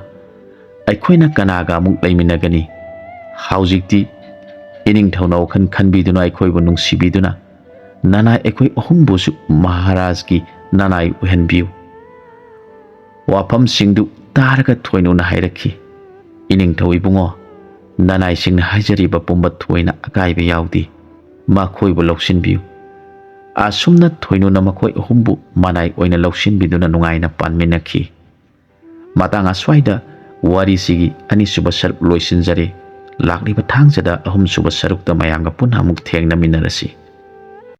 ꯑꯩꯈꯣꯏꯅ ꯀꯅꯥꯒ ꯑꯃꯨꯛ ꯂꯩꯃꯤꯟꯅꯒꯅꯤ? ꯍꯧꯖꯤꯛꯇꯤ ꯏꯅꯤꯡꯊꯧꯅ ꯋꯥꯈꯜ ꯈꯟꯕꯤꯗꯨꯅ ꯑꯩꯈꯣꯏꯕꯨ ꯅꯨꯡꯁꯤꯕꯤꯗꯨꯅ ꯅꯅꯥꯏ ꯑꯩꯈꯣꯏ ꯑꯍꯨꯝꯕꯨꯁꯨ ꯃꯍꯥꯔꯥꯖꯒꯤ ꯅꯅꯥꯏ ꯑꯣꯏꯍꯟꯕꯤꯌꯨ꯫ ꯋꯥꯐꯝꯁꯤꯡꯗꯨ ꯇꯥꯔꯒ ꯊꯣꯏꯅꯨꯅ ꯍꯥꯏꯔꯛꯈꯤ, ꯏꯅꯤꯡꯊꯧ ꯏꯕꯨꯡꯉꯣ, ꯅꯅꯥꯏꯁꯤꯡꯅ ꯍꯥꯏꯖꯔꯤꯕ ꯄꯨꯝꯕ ꯊꯣꯏꯅ ꯑꯀꯥꯏꯕ ꯌꯥꯎꯗꯦ꯫ ꯃꯈꯣꯏꯕꯨ ꯂꯧꯁꯤꯟꯕꯤꯌꯨ꯫ ꯑꯁꯨꯝꯅ ꯊꯣꯏꯅꯨꯅ ꯃꯈꯣꯏ ꯑꯍꯨꯝꯕꯨ ꯃꯅꯥꯏ ꯑꯣꯏꯅ ꯂꯧꯁꯤꯟꯕꯤꯗꯨꯅ ꯅꯨꯡꯉꯥꯏꯅ ꯄꯥꯟꯃꯤꯟꯅꯈꯤ꯫ ꯃꯇꯥꯡ ꯑꯁ꯭ꯋꯥꯏꯗ ꯋꯥꯔꯤꯁꯤꯒꯤ ꯑꯅꯤꯁꯨꯕ ꯁꯔꯨꯛ ꯂꯣꯏꯁꯤꯟꯖꯔꯦ꯫ ꯂꯥꯛꯂꯤꯕ ꯊꯥꯡꯖꯗ ꯑꯍꯨꯝꯁꯨꯕ ꯁꯔꯨꯛꯇ ꯃꯌꯥꯝꯒ ꯄꯨꯟꯅ ꯑꯃꯨꯛ ꯊꯦꯡꯅꯃꯤꯟꯅꯔꯁꯤ꯫